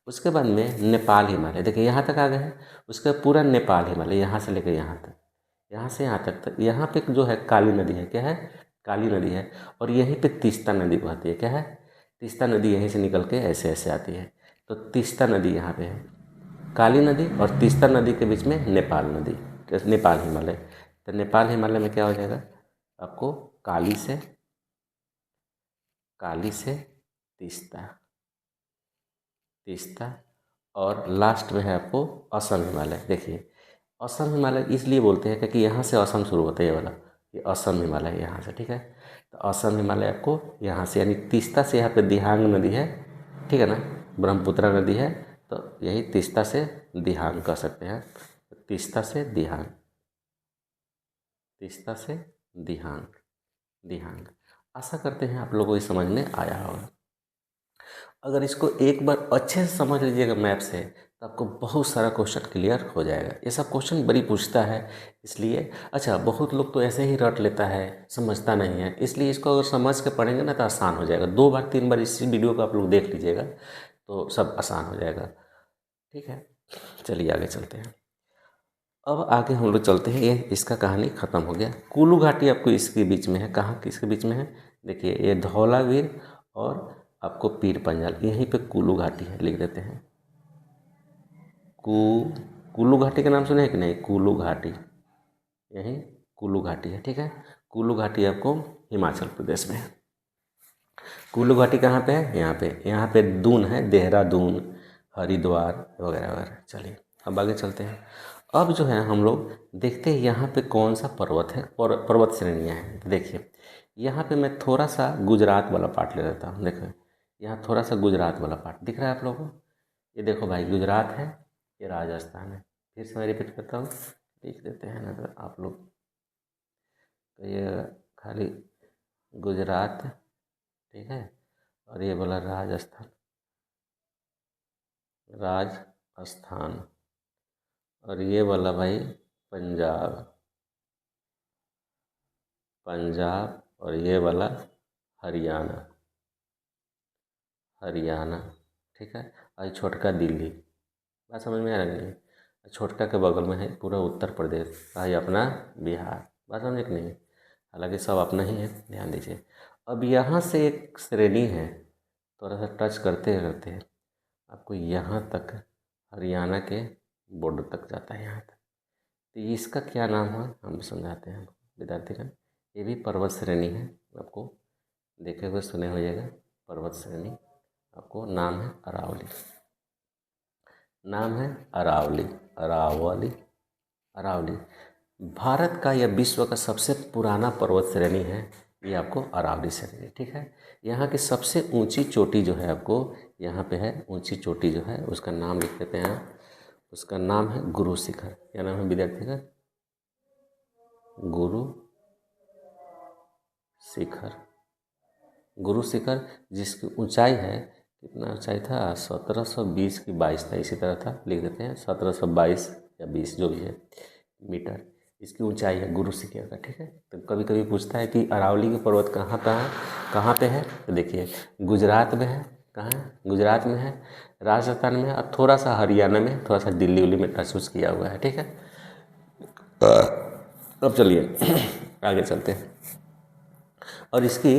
उसके बाद में नेपाल हिमालय, देखिए यहाँ तक आ गए हैं। उसके बाद पूरा नेपाल हिमालय, यहाँ से लेकर यहाँ तक, यहाँ से यहाँ तक यहाँ पे जो है काली नदी है, क्या है, काली नदी है। और यहीं पे तीस्ता नदी बहती है, क्या है, तीस्ता नदी यहीं से निकल के ऐसे ऐसे आती है। तो तीस्ता नदी यहाँ पे है, काली नदी और तीस्ता नदी के बीच में नेपाल नदी, नेपाल हिमालय। तो नेपाल हिमालय में क्या हो जाएगा आपको, काली से तीस्ता और लास्ट में है आपको असम हिमालय। देखिए, असम हिमालय इसलिए बोलते हैं क्योंकि यहाँ से असम शुरू होता है, ये वाला, ये असम हिमालय यहाँ से, ठीक है। तो असम हिमालय आपको यहाँ से, यानी तीस्ता से यहाँ पे दिहांग नदी है, ठीक है ना, ब्रह्मपुत्रा नदी है। तो यही तीस्ता से दिहांग कह सकते हैं, तीस्ता से दिहांग। आशा करते हैं आप लोगों को ये समझ में आया होगा। अगर इसको एक बार अच्छे से समझ लीजिएगा मैप से, तो आपको बहुत सारा क्वेश्चन क्लियर हो जाएगा। ये सब क्वेश्चन बड़ी पूछता है, इसलिए अच्छा बहुत लोग तो ऐसे ही रट लेता है, समझता नहीं है, इसलिए इसको अगर समझ के पढ़ेंगे ना तो आसान हो जाएगा। 2 बार 3 बार इसी वीडियो को आप लोग देख लीजिएगा तो सब आसान हो जाएगा। ठीक है, चलिए आगे चलते हैं। अब आगे हम लोग चलते हैं, ये इसका कहानी ख़त्म हो गया। कुल्लू घाटी आपको इसके बीच में है, कहाँ किसके बीच में है, देखिए ये धौलावीर और आपको पीर पंजाल, यहीं पे कुल्लू घाटी है, लिख देते हैं। कुल्लू घाटी का नाम सुने हैं कि नहीं, कुल्लू घाटी, यहीं कुल्लू घाटी है। ठीक है, कुल्लू घाटी आपको हिमाचल प्रदेश में है। कुल्लू घाटी कहाँ पे है, यहाँ पे दून है, देहरादून, हरिद्वार वगैरह वगैरह। चलिए अब आगे चलते हैं। अब जो है हम लोग देखते हैं यहाँ पे कौन सा पर्वत है, पर्वत श्रेणियाँ हैं। तो देखिए यहाँ पे मैं थोड़ा सा गुजरात वाला पार्ट ले लेता हूँ। देखो यहाँ थोड़ा सा गुजरात वाला पार्ट दिख रहा है आप लोगों को, ये देखो भाई गुजरात है, ये राजस्थान है। फिर से मैं रिपीट करता हूँ, लिख देते हैं ना तो आप लोग, तो ये खाली गुजरात, ठीक है, और ये बोला राजस्थान, और ये वाला भाई पंजाब, और ये वाला हरियाणा, ठीक है, और छोटका दिल्ली। बात समझ में आ रही है? छोटका के बगल में है पूरा उत्तर प्रदेश, भाई अपना बिहार। बात समझे कि नहीं? हालांकि सब अपना ही है, ध्यान दीजिए। अब यहाँ से एक श्रेणी है, थोड़ा सा टच करते करते आपको यहाँ तक हरियाणा के बॉर्डर तक जाता है, यहाँ तक। तो इसका क्या नाम है हम समझाते हैं विद्यार्थीगण। ये भी पर्वत श्रेणी है, आपको देखे हुए सुने हो जाएगा। पर्वत श्रेणी आपको नाम है अरावली, अरावली। भारत का या विश्व का सबसे पुराना पर्वत श्रेणी है ये आपको अरावली श्रेणी। ठीक है, यहाँ की सबसे ऊंची चोटी जो है आपको यहाँ पे है, ऊंची चोटी जो है उसका नाम लिख देते हैं, उसका नाम है गुरु शिखर। क्या नाम है विद्यार्थीगण? गुरु शिखर, जिसकी ऊंचाई है, कितना ऊंचाई था, 1720 की 22 था, इसी तरह था, लिख देते हैं 1722 या 20 जो भी है मीटर इसकी ऊंचाई है गुरु शिखर का। ठीक है, तो कभी कभी पूछता है कि अरावली के पर्वत कहाँ पे है, तो देखिए गुजरात में है, कहाँ है, गुजरात में है, राजस्थान में है, और थोड़ा सा हरियाणा में, थोड़ा सा दिल्ली में टच किया हुआ है। ठीक है, अब चलिए आगे चलते हैं। और इसकी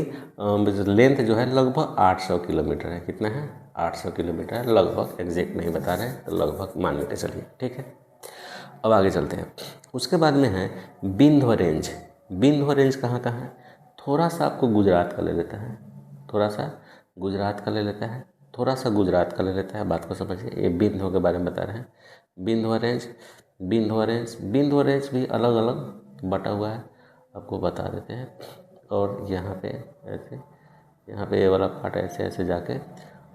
लेंथ जो है लगभग 800 किलोमीटर है। कितना है? 800 किलोमीटर है लगभग, एग्जैक्ट नहीं बता रहे हैं, तो लगभग मान लेते चलिए। ठीक है, अब आगे चलते हैं। उसके बाद में है विंध्य रेंज। विंध्य रेंज कहाँ है? थोड़ा सा आपको गुजरात का ले लेता है, बात को समझिए। ये विंध्य के बारे में बता रहे हैं। विंध्य रेंज भी अलग अलग बटा हुआ है, आपको बता देते हैं। और यहाँ पे ऐसे, यहाँ पे ये वाला पार्ट ऐसे ऐसे जाके,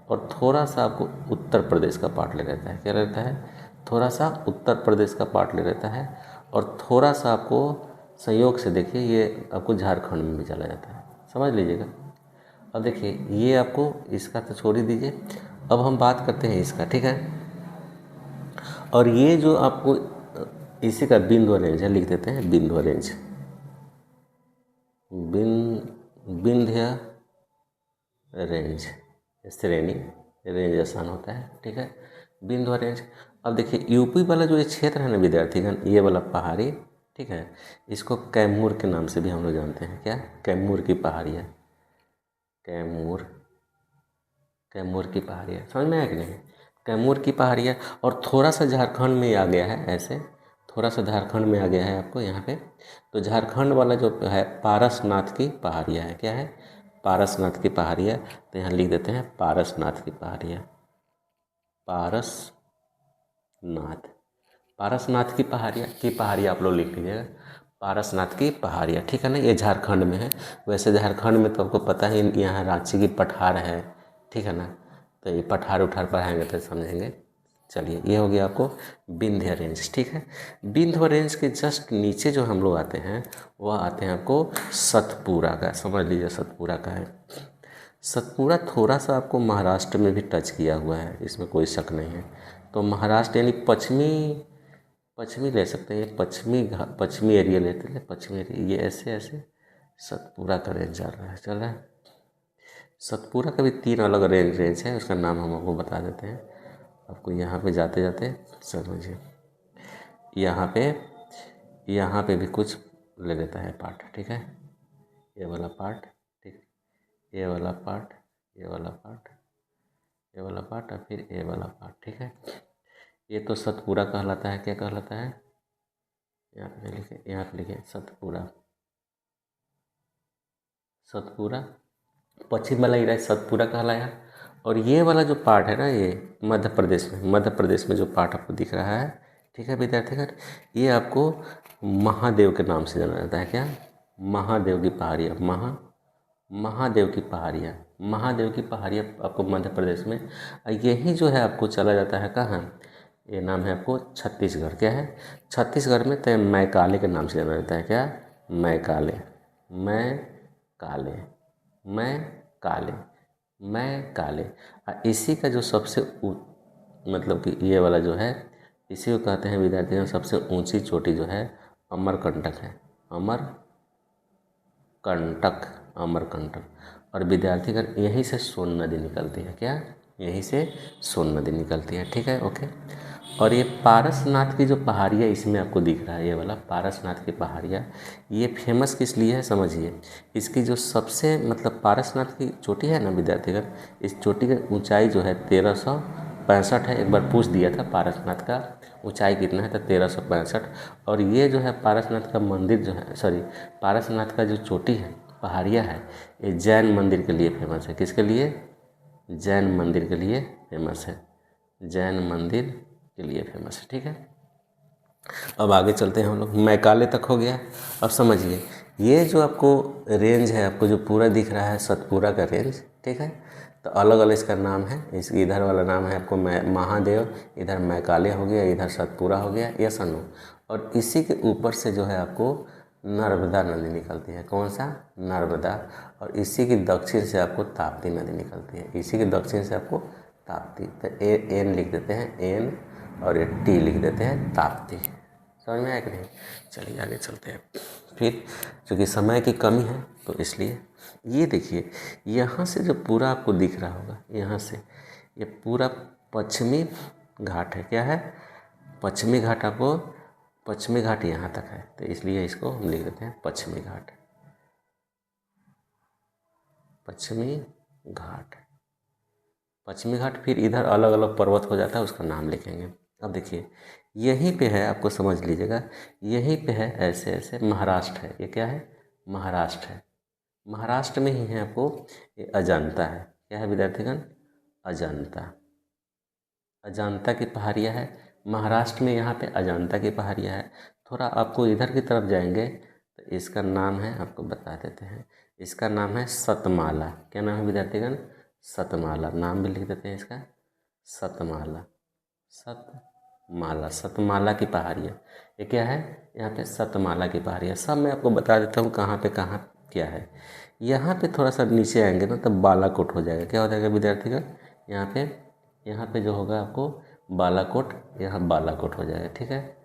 और थोड़ा सा आपको उत्तर प्रदेश का पार्ट ले रहता है। क्या रहता है? थोड़ा सा उत्तर प्रदेश का पार्ट ले रहता है, और थोड़ा सा आपको संयोग से देखिए ये आपको झारखंड में भी चला जाता है, समझ लीजिएगा। अब देखिए ये आपको, इसका तो छोड़ ही दीजिए, अब हम बात करते हैं इसका। ठीक है, और ये जो आपको इसी का विंध्य रेंज है, लिख देते हैं विंध्य रेंज, विंध्य रेंज श्रेणी, रेंज आसान होता है। ठीक है, विंध्य रेंज। अब देखिए यूपी वाला जो ये क्षेत्र है ना विद्यार्थीगण, ये वाला पहाड़ी, ठीक है, इसको कैमूर के नाम से भी हम लोग जानते हैं। क्या? कैमूर की पहाड़ियाँ, कैमूर की पहाड़ियाँ, समझ में आया कि नहीं? कैमूर की पहाड़ियाँ, और थोड़ा सा झारखंड में आ गया है, ऐसे थोड़ा सा झारखंड में आ गया है आपको यहाँ पे। तो झारखंड वाला जो है पारसनाथ की पहाड़ियाँ है। क्या है? पारसनाथ की पहाड़ियाँ। तो यहाँ लिख देते हैं पारसनाथ की पहाड़ियाँ, पारसनाथ की पहाड़ियाँ आप लोग लिख लीजिएगा, पारसनाथ की पहाड़ियाँ। ठीक है ना, ये झारखंड में है। वैसे झारखंड में तो आपको पता ही, यहाँ रांची की पठार है, ठीक है ना, तो ये पठार पढ़ाएंगे तो समझेंगे। चलिए ये हो गया आपको विंध्य रेंज। ठीक है, विंध्य रेंज के जस्ट नीचे जो हम लोग आते हैं वह आते हैं आपको सतपुरा का। समझ लीजिए सतपुरा का है। सतपुरा थोड़ा सा आपको महाराष्ट्र में भी टच किया हुआ है, इसमें कोई शक नहीं है। तो महाराष्ट्र यानी पश्चिमी ले सकते हैं, पश्चिमी एरिया लेते हैं, पश्चिमी एरिया ये ऐसे ऐसे सतपुरा का रेंज चल रहा है। सतपुरा का भी 3 अलग रेंज है, उसका नाम हम आपको बता देते हैं। आपको यहाँ पे जाते जाते समझिए, यहाँ पे भी कुछ ले लेता है पार्ट, ठीक है, ये वाला पार्ट, ठीक, ये वाला पार्ट, ये वाला पार्ट, ये वाला पार्ट और फिर ये वाला पार्ट, ठीक है। ये तो सतपुरा कहलाता है, क्या कहलाता है, यहाँ पे लिखे सतपुरा पश्चिम वाला एरिया सतपुरा कहलाया। और ये वाला जो पार्ट है ना, ये मध्य प्रदेश में जो पार्ट आपको दिख रहा है, ठीक है विद्यार्थीगण, ये आपको महादेव के नाम से जाना जाता है। क्या? महादेव की पहाड़ियाँ, महादेव की पहाड़ियाँ आपको मध्य प्रदेश में। यही जो है आपको चला जाता है कहाँ, ये नाम है आपको छत्तीसगढ़। क्या है? छत्तीसगढ़ में तो मैकाले के नाम से जाना जाता है। क्या? मैकाले। इसी का जो सबसे मतलब कि ये वाला जो है, इसी को कहते हैं विद्यार्थियों सबसे ऊंची चोटी जो है अमरकंटक है, अमरकंटक। और विद्यार्थीगण यहीं से सोन नदी निकलती है। क्या? यहीं से सोन नदी निकलती है, ठीक है, ओके। और ये पारसनाथ की जो पहाड़ियाँ इसमें आपको दिख रहा है, ये वाला पारसनाथ की पहाड़ियाँ, ये फेमस किस लिए है समझिए। इसकी जो सबसे मतलब पारसनाथ की चोटी है ना विद्यार्थीगण, इस चोटी की ऊंचाई जो है 1365 है। एक बार पूछ दिया था पारसनाथ का ऊंचाई कितना है, तो 1365। और ये जो है पारसनाथ का मंदिर जो है, पारसनाथ का जो चोटी है, पहाड़ियाँ है, ये जैन मंदिर के लिए फेमस है। किसके लिए? जैन मंदिर के लिए फेमस है, ठीक है। अब आगे चलते हैं हम लोग, मैकाले तक हो गया। अब समझिए, ये जो आपको रेंज है, आपको जो पूरा दिख रहा है सतपुरा का रेंज, ठीक है, तो अलग अलग इसका नाम है। इस इधर वाला नाम है आपको महादेव, इधर मैकाले हो गया, इधर सतपुरा हो गया, ये सनो। और इसी के ऊपर से जो है आपको नर्मदा नदी निकलती है। कौन सा? नर्मदा। और इसी की दक्षिण से आपको ताप्ती नदी निकलती है, इसी के दक्षिण से आपको ताप्ती, तो एन लिख देते हैं, एन, और ये टी लिख देते हैं, ताप्ती। समझ में आया कि नहीं? चलिए आगे चलते हैं। फिर चूँकि समय की कमी है तो इसलिए ये देखिए, यहाँ से जो पूरा आपको दिख रहा होगा, यहाँ से ये पूरा पश्चिमी घाट है। क्या है? पश्चिमी घाट। आपको पश्चिमी घाट यहाँ तक है, तो इसलिए इसको हम लिख देते हैं पश्चिमी घाट, पश्चिमी घाट। फिर इधर अलग अलग पर्वत हो जाता है, उसका नाम लिखेंगे। अब देखिए, यहीं पे है, आपको समझ लीजिएगा, यहीं पे है ऐसे ऐसे महाराष्ट्र है। ये क्या है? महाराष्ट्र है। महाराष्ट्र में ही है आपको ये अजंता है। क्या है विद्यार्थीगण? अजंता की पहाड़ियाँ है महाराष्ट्र में, यहाँ पे अजंता की पहाड़ियाँ है। थोड़ा आपको इधर की तरफ जाएंगे तो इसका नाम है, आपको बता देते हैं, इसका नाम है सतमाला। क्या नाम है विद्यार्थीगण? सतमाला। नाम भी लिख देते हैं इसका, सतमाला की पहाड़ियाँ। ये क्या है? यहाँ पे सतमाला की पहाड़ियाँ। सब मैं आपको बता देता हूँ कहाँ पे कहाँ क्या है। यहाँ पे थोड़ा सा नीचे आएंगे ना तब बालाकोट हो जाएगा। क्या हो जाएगा विद्यार्थीगण? यहाँ पे जो होगा आपको बालाकोट, यहाँ बालाकोट हो जाएगा, ठीक है,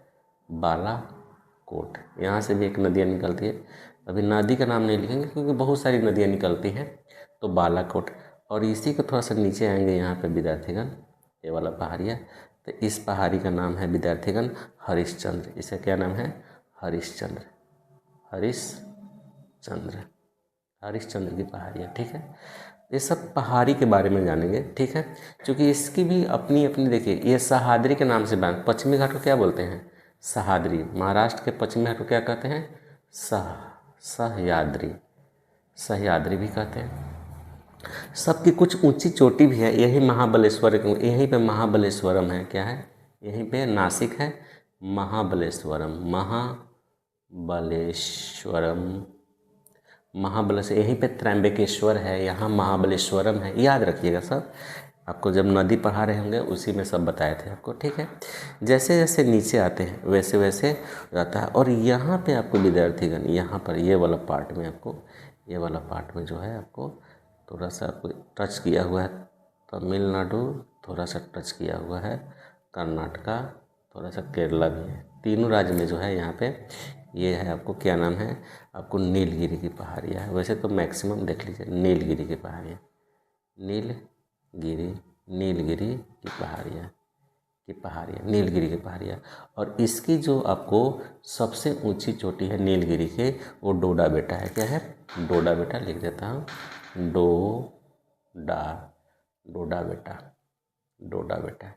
बालाकोट। यहाँ से भी एक नदियाँ निकलती है, अभी नदी का नाम नहीं लिखेंगे क्योंकि बहुत सारी नदियाँ निकलती हैं, तो बालाकोट। और इसी को थोड़ा सा नीचे आएंगे यहाँ पे विद्यार्थीगण, ये वाला पहाड़िया, तो इस पहाड़ी का नाम है विद्यार्थीगण हरिश्चंद्र। इसका क्या नाम है? हरिश्चंद्र की पहाड़ियाँ, ठीक है। ये सब पहाड़ी के बारे में जानेंगे, ठीक है, क्योंकि इसकी भी अपनी अपनी, देखिए ये सह्याद्री के नाम से पश्चिमी घाट को क्या बोलते हैं? सह्याद्री। महाराष्ट्र के पश्चिमी घाट को क्या कहते हैं? सह्याद्री भी कहते हैं। सबकी कुछ ऊंची चोटी भी है, यही यहीं पे महाबलेश्वरम है। क्या है? यहीं पे नासिक है, महाबलेश्वरम, यहीं पे त्र्यंबकेश्वर है, यहाँ महाबलेश्वरम है। याद रखिएगा सब, आपको जब नदी पढ़ा रहे होंगे उसी में सब बताए थे आपको, ठीक है। जैसे जैसे नीचे आते हैं वैसे वैसे रहता है। और यहाँ पे आपको विद्यार्थीगण, यहाँ पर ये वाला पार्ट में जो है आपको थोड़ा सा आपको टच किया हुआ है तमिलनाडु, थोड़ा सा टच किया हुआ है कर्नाटका, थोड़ा सा केरला भी है। तीनों राज्य में जो है यहाँ पे ये है आपको क्या नाम है, आपको नीलगिरी की पहाड़ियाँ है। वैसे तो मैक्सिमम देख लीजिए नीलगिरी की पहाड़ियाँ, नीलगिरी, नीलगिरी की पहाड़ियाँ, नीलगिरी की पहाड़ियाँ। और इसकी जो आपको सबसे ऊंची चोटी है नीलगिरी के, वो डोडा बेटा है। क्या है? डोडा बेटा। लिख देता हूँ, डोडा, डोडा बेटा, डोडा बेटा।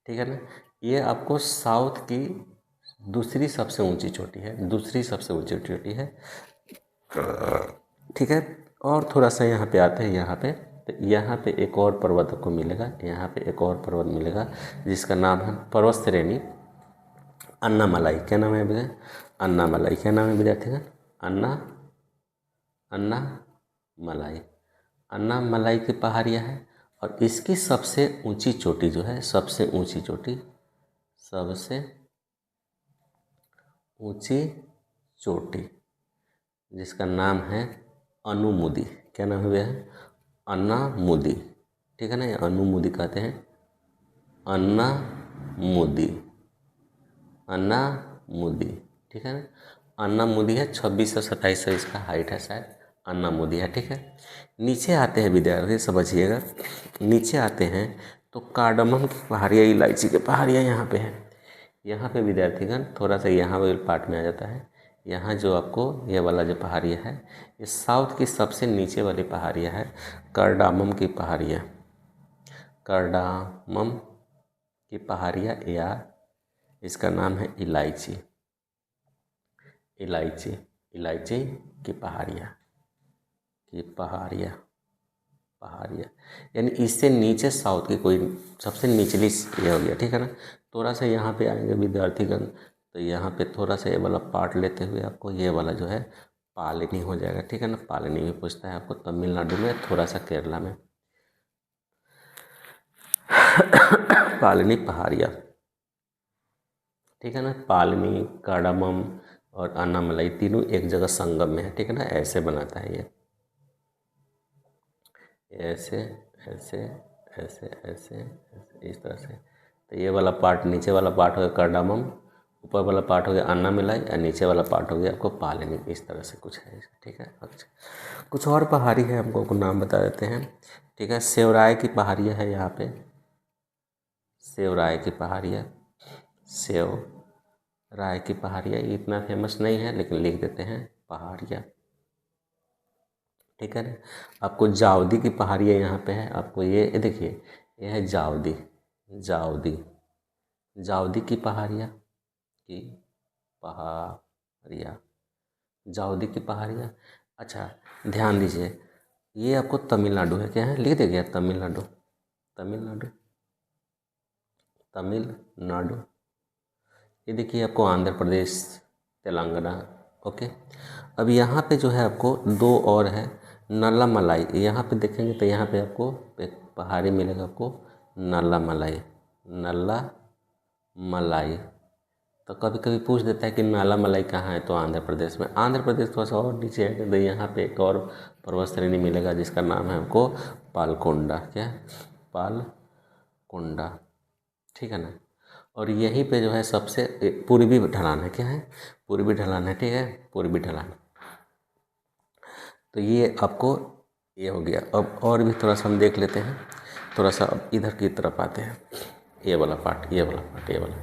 ठीक है ना। ये आपको साउथ की दूसरी सबसे ऊंची चोटी है, दूसरी सबसे ऊंची चोटी है। ठीक है। और थोड़ा सा यहाँ पे आते हैं, यहाँ पे तो यहाँ पे एक और पर्वत आपको मिलेगा, यहाँ पे एक और पर्वत मिलेगा जिसका नाम है पर्वत श्रेणी अन्नामलाई। क्या नाम है भैया? अन्नामलाई। क्या नाम है विद्यार्थीगण? अन्नामलाई। अन्नामलाई की पहाड़ियाँ है। और इसकी सबसे ऊंची चोटी जो है, सबसे ऊंची चोटी, सबसे ऊंची चोटी जिसका नाम है अनुमुदी। क्या नाम है भैया? अन्नामुदी। ठीक है ना, ये अनुमुदी कहते हैं, अन्नामुदी, अन्नामुदी। ठीक है ना, अन्नामुदी है। 2600-2700 इसका हाइट है शायद, अन्नामुदी है। ठीक है। नीचे आते हैं विद्यार्थी, समझिएगा, नीचे आते हैं तो कार्डमम की पहाड़ियाँ, इलायची की पहाड़ियाँ यहाँ पे है। यहाँ पे विद्यार्थीगण थोड़ा सा यहाँ वाले पार्ट में आ जाता है। यहाँ जो आपको ये वाला जो पहाड़ियाँ है, ये साउथ की सबसे नीचे वाली पहाड़ियाँ है, कार्डामम की पहाड़ियाँ, कार्डामम की पहाड़ियाँ, या इसका नाम है इलायची, इलायची, इलायची की पहाड़ियाँ, की पहाड़ियाँ, पहाड़ियाँ। यानी इससे नीचे साउथ की कोई सबसे निचली ये हो गया। ठीक है ना। थोड़ा सा यहाँ पे आएंगे विद्यार्थीगण, तो यहाँ पे थोड़ा सा ये वाला पार्ट लेते हुए आपको ये वाला जो है पालनी हो जाएगा। ठीक है ना। पालनी भी पूछता है आपको तमिलनाडु में, थोड़ा सा केरला में। पालनी पहाड़ियाँ। ठीक है ना। पालनी, कार्डामम और अन्नामलाई तीनों एक जगह संगम में है। ठीक है ना। ऐसे बनाता है ये, ऐसे ऐसे ऐसे ऐसे ऐसे इस तरह से। तो ये वाला पार्ट, नीचे वाला पार्ट हो गया कार्डामम, ऊपर वाला पार्ट हो गया अन्नामलाई, और नीचे वाला पार्ट हो गया आपको पालनी। इस तरह से कुछ है। ठीक है। अच्छा, कुछ और पहाड़ी है, हमको नाम बता देते हैं। ठीक है। सेवराय की पहाड़ियाँ है यहाँ पे, सेवराय की पहाड़ियाँ, सेवराय की पहाड़ियाँ। इतना फेमस नहीं है लेकिन लिख देते हैं पहाड़ियाँ। ठीक है ना। आपको जावदी की पहाड़ियाँ यहाँ पे है। आपको ये देखिए, ये है जावदी, जावदी, जावदी की पहाड़ियाँ, की पहाड़ियाँ, जावदी की पहाड़ियाँ। अच्छा, ध्यान दीजिए, ये आपको तमिलनाडु है। क्या है? लिख दे गया तमिलनाडु, तमिलनाडु, तमिलनाडु। ये देखिए आपको आंध्र प्रदेश, तेलंगाना। ओके। अब यहाँ पे जो है आपको दो और है, नल्लामलाई। यहाँ पे देखेंगे तो यहाँ पे आपको एक पहाड़ी मिलेगा आपको, नल्लामलाई, नल्लामलाई। तो कभी कभी पूछ देता है कि नल्लामलाई कहाँ है, तो आंध्र प्रदेश में। आंध्र प्रदेश थोड़ा सा और नीचे है तो यहाँ पे एक और पर्वत श्रेणी मिलेगा जिसका नाम है आपको पालकोंडा। क्या है? पालकोंडा। ठीक है ना। और यहीं पे जो है सबसे पूर्वी ढलान है। क्या है? पूर्वी ढलान है। ठीक है। पूर्वी ढलान। तो ये आपको ये हो गया। अब और भी थोड़ा सा हम देख लेते हैं, थोड़ा सा अब इधर की तरफ आते हैं। ये वाला पार्ट, ये वाला पार्ट, ये वाला,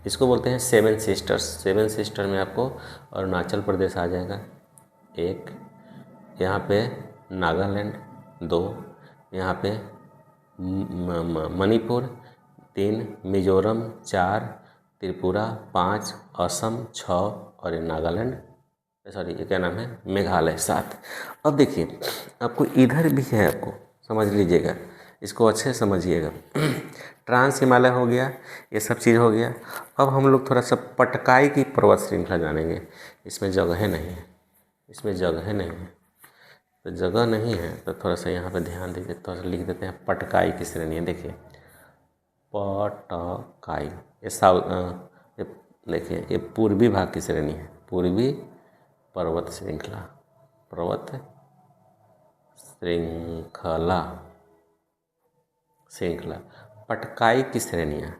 इसको बोलते हैं सेवन सिस्टर्स। सेवन सिस्टर में आपको अरुणाचल प्रदेश आ जाएगा, एक, यहाँ पे नागालैंड, दो, यहाँ पे मणिपुर, तीन, मिजोरम, चार, त्रिपुरा, पाँच, असम, छः, और ये नागालैंड, सॉरी ये क्या नाम है, मेघालय, सात। अब देखिए आपको इधर भी है, आपको समझ लीजिएगा, इसको अच्छे से समझिएगा। ट्रांस हिमालय हो गया, ये सब चीज़ हो गया। अब हम लोग थोड़ा सा पटकाई की पर्वत श्रृंखला जानेंगे। इसमें जगह नहीं है, इसमें जगह नहीं है, तो जगह नहीं है तो थोड़ा सा यहाँ पे ध्यान दीजिए। थोड़ा सा लिख देते हैं पटकाई की श्रेणी है। देखिए पटकाई, ये ये देखिए ये पूर्वी भाग की श्रेणी है, पूर्वी पर्वत श्रृंखला, पर्वत श्रृंखला, श्रृंखला, पटकाई की श्रेणियाँ,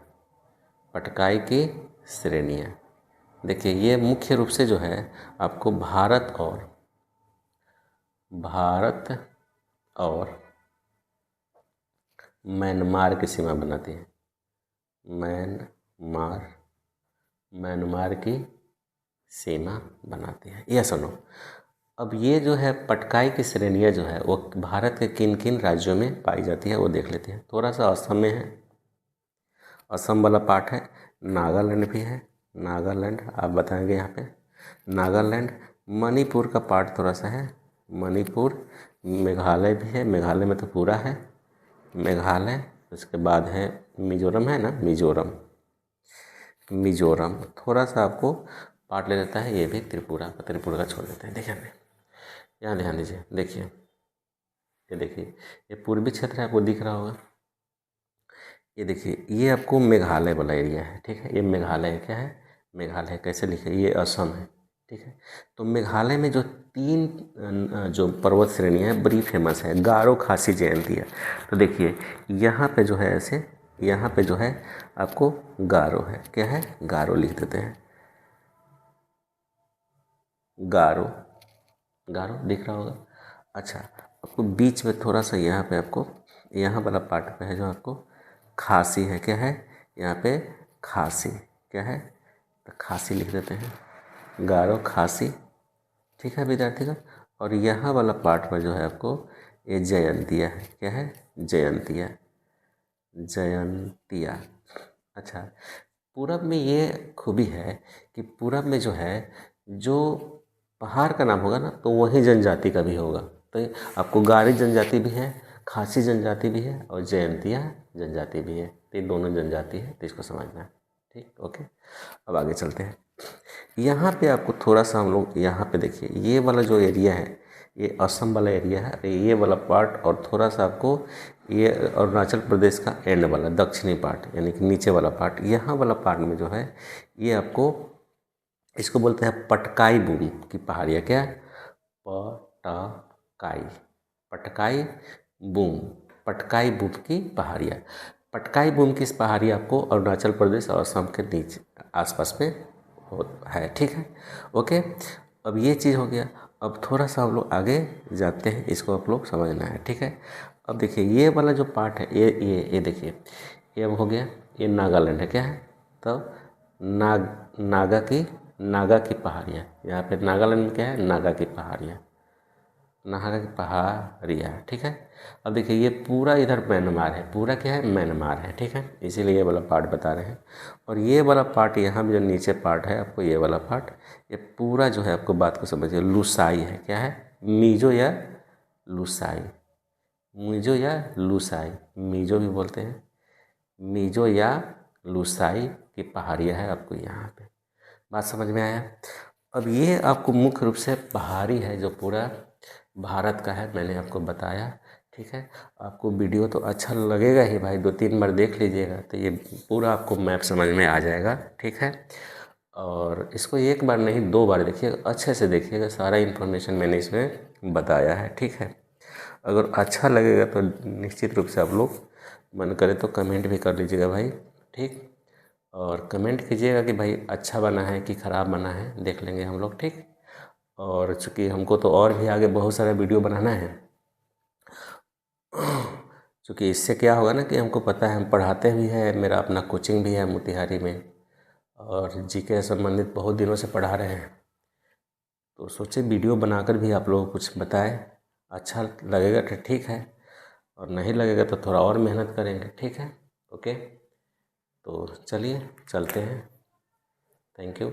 पटकाई की श्रेणियाँ। देखिए ये मुख्य रूप से जो है आपको भारत और म्यांमार की सीमा बनाती है। म्यांमार की सीमा बनाती है। यह सुनो, अब ये जो है पटकाई की श्रेणियाँ जो है वो भारत के किन किन राज्यों में पाई जाती है वो देख लेते हैं। थोड़ा सा असम में है, असम वाला पार्ट है। नागालैंड भी है, नागालैंड आप बताएंगे यहाँ पे। नागालैंड, मणिपुर का पार्ट थोड़ा सा है, मणिपुर। मेघालय भी है, मेघालय में तो पूरा है मेघालय। उसके बाद है मिजोरम, है ना, मिजोरम थोड़ा सा आपको पार्ट ले लेता है। ये भी त्रिपुरा का छोड़ देते हैं। देखिए यहाँ ध्यान दीजिए, देखिए ये देखिए ये पूर्वी क्षेत्र है, आपको दिख रहा होगा। ये देखिए ये आपको मेघालय वाला एरिया है, ठीक है। ये मेघालय क्या है, मेघालय कैसे लिखे, ये असम है, ठीक है। तो मेघालय में जो 3 जो पर्वत श्रेणियाँ हैं बड़ी फेमस है, गारो, खासी, जयंतिया। तो देखिए यहाँ पे जो है ऐसे, यहाँ पे जो है आपको गारो है, क्या है, गारो लिख देते हैं। गारो दिख रहा होगा। अच्छा, आपको बीच में थोड़ा सा यहाँ पे आपको यहाँ वाला पार्ट पे है जो आपको खासी है, क्या है यहाँ पे, खासी, क्या है, तो खासी लिख देते हैं, गारो, खासी, ठीक है विद्यार्थी का। और यहाँ वाला पार्ट पर जो है आपको ये जयंतिया है, क्या है, जयंतिया। अच्छा, पूरब में ये खूबी है कि पूरब में जो है जो पहाड़ का नाम होगा ना तो वही जनजाति का भी होगा। तो आपको गारी जनजाति भी है, खासी जनजाति भी है और जयंतिया जनजाति भी है। तो ये दोनों जनजाति है, तो इसको समझना है, ठीक, ओके। अब आगे चलते हैं। यहाँ पे आपको थोड़ा सा हम लोग यहाँ पे देखिए, ये वाला जो एरिया है ये असम वाला एरिया है, ये वाला पार्ट, और थोड़ा सा आपको ये अरुणाचल प्रदेश का एंड वाला दक्षिणी पार्ट यानी कि नीचे वाला पार्ट, यहाँ वाला पार्ट में जो है ये आपको इसको बोलते हैं पटकाई बूम की पहाड़ियाँ, क्या, पटकाई बूम की पहाड़ियाँ। पटकाई बूम की इस पहाड़ी आपको अरुणाचल प्रदेश और असम के नीचे आसपास में है, ठीक है, ओके। अब ये चीज़ हो गया। अब थोड़ा सा हम लोग आगे जाते हैं, इसको आप लोग समझना है, ठीक है। अब देखिए ये वाला जो पार्ट है ये देखिए, ये अब हो गया, ये नागालैंड है, क्या है, तो नागा की पहाड़ियाँ। यहाँ पे नागालैंड में क्या है, नागा की पहाड़ियाँ, ठीक है। अब देखिए ये पूरा इधर म्यांमार है, पूरा क्या है, म्यांमार है, ठीक है, इसीलिए ये वाला पार्ट बता रहे हैं। और ये वाला पार्ट यहाँ में जो नीचे पार्ट है आपको, ये वाला पार्ट, ये पूरा जो है आपको बात को समझिए, लुसाई है, क्या है, मीजो या लुसाई, मीजो भी बोलते हैं, मीजो या लुसाई की पहाड़ियाँ है आपको यहाँ पे। बात समझ में आया। अब ये आपको मुख्य रूप से पहाड़ी है जो पूरा भारत का है, मैंने आपको बताया, ठीक है। आपको वीडियो तो अच्छा लगेगा ही भाई, 2-3 बार देख लीजिएगा तो ये पूरा आपको मैप समझ में आ जाएगा, ठीक है। और इसको एक बार नहीं 2 बार देखिएगा, अच्छे से देखिएगा, सारा इन्फॉर्मेशन मैंने इसमें बताया है, ठीक है। अगर अच्छा लगेगा तो निश्चित रूप से आप लोग मन करे तो कमेंट भी कर लीजिएगा भाई, ठीक। और कमेंट कीजिएगा कि भाई अच्छा बना है कि ख़राब बना है, देख लेंगे हम लोग, ठीक। और चूँकि हमको तो और भी आगे बहुत सारा वीडियो बनाना है, क्योंकि इससे क्या होगा ना कि हमको पता है, हम पढ़ाते भी हैं, मेरा अपना कोचिंग भी है मोतिहारी में, और जीके संबंधित बहुत दिनों से पढ़ा रहे हैं। तो सोचे वीडियो बनाकर भी आप लोगों को कुछ बताएं, अच्छा लगेगा तो ठीक है, और नहीं लगेगा तो थोड़ा और मेहनत करेंगे, ठीक है, ओके। तो चलिए चलते हैं, थैंक यू।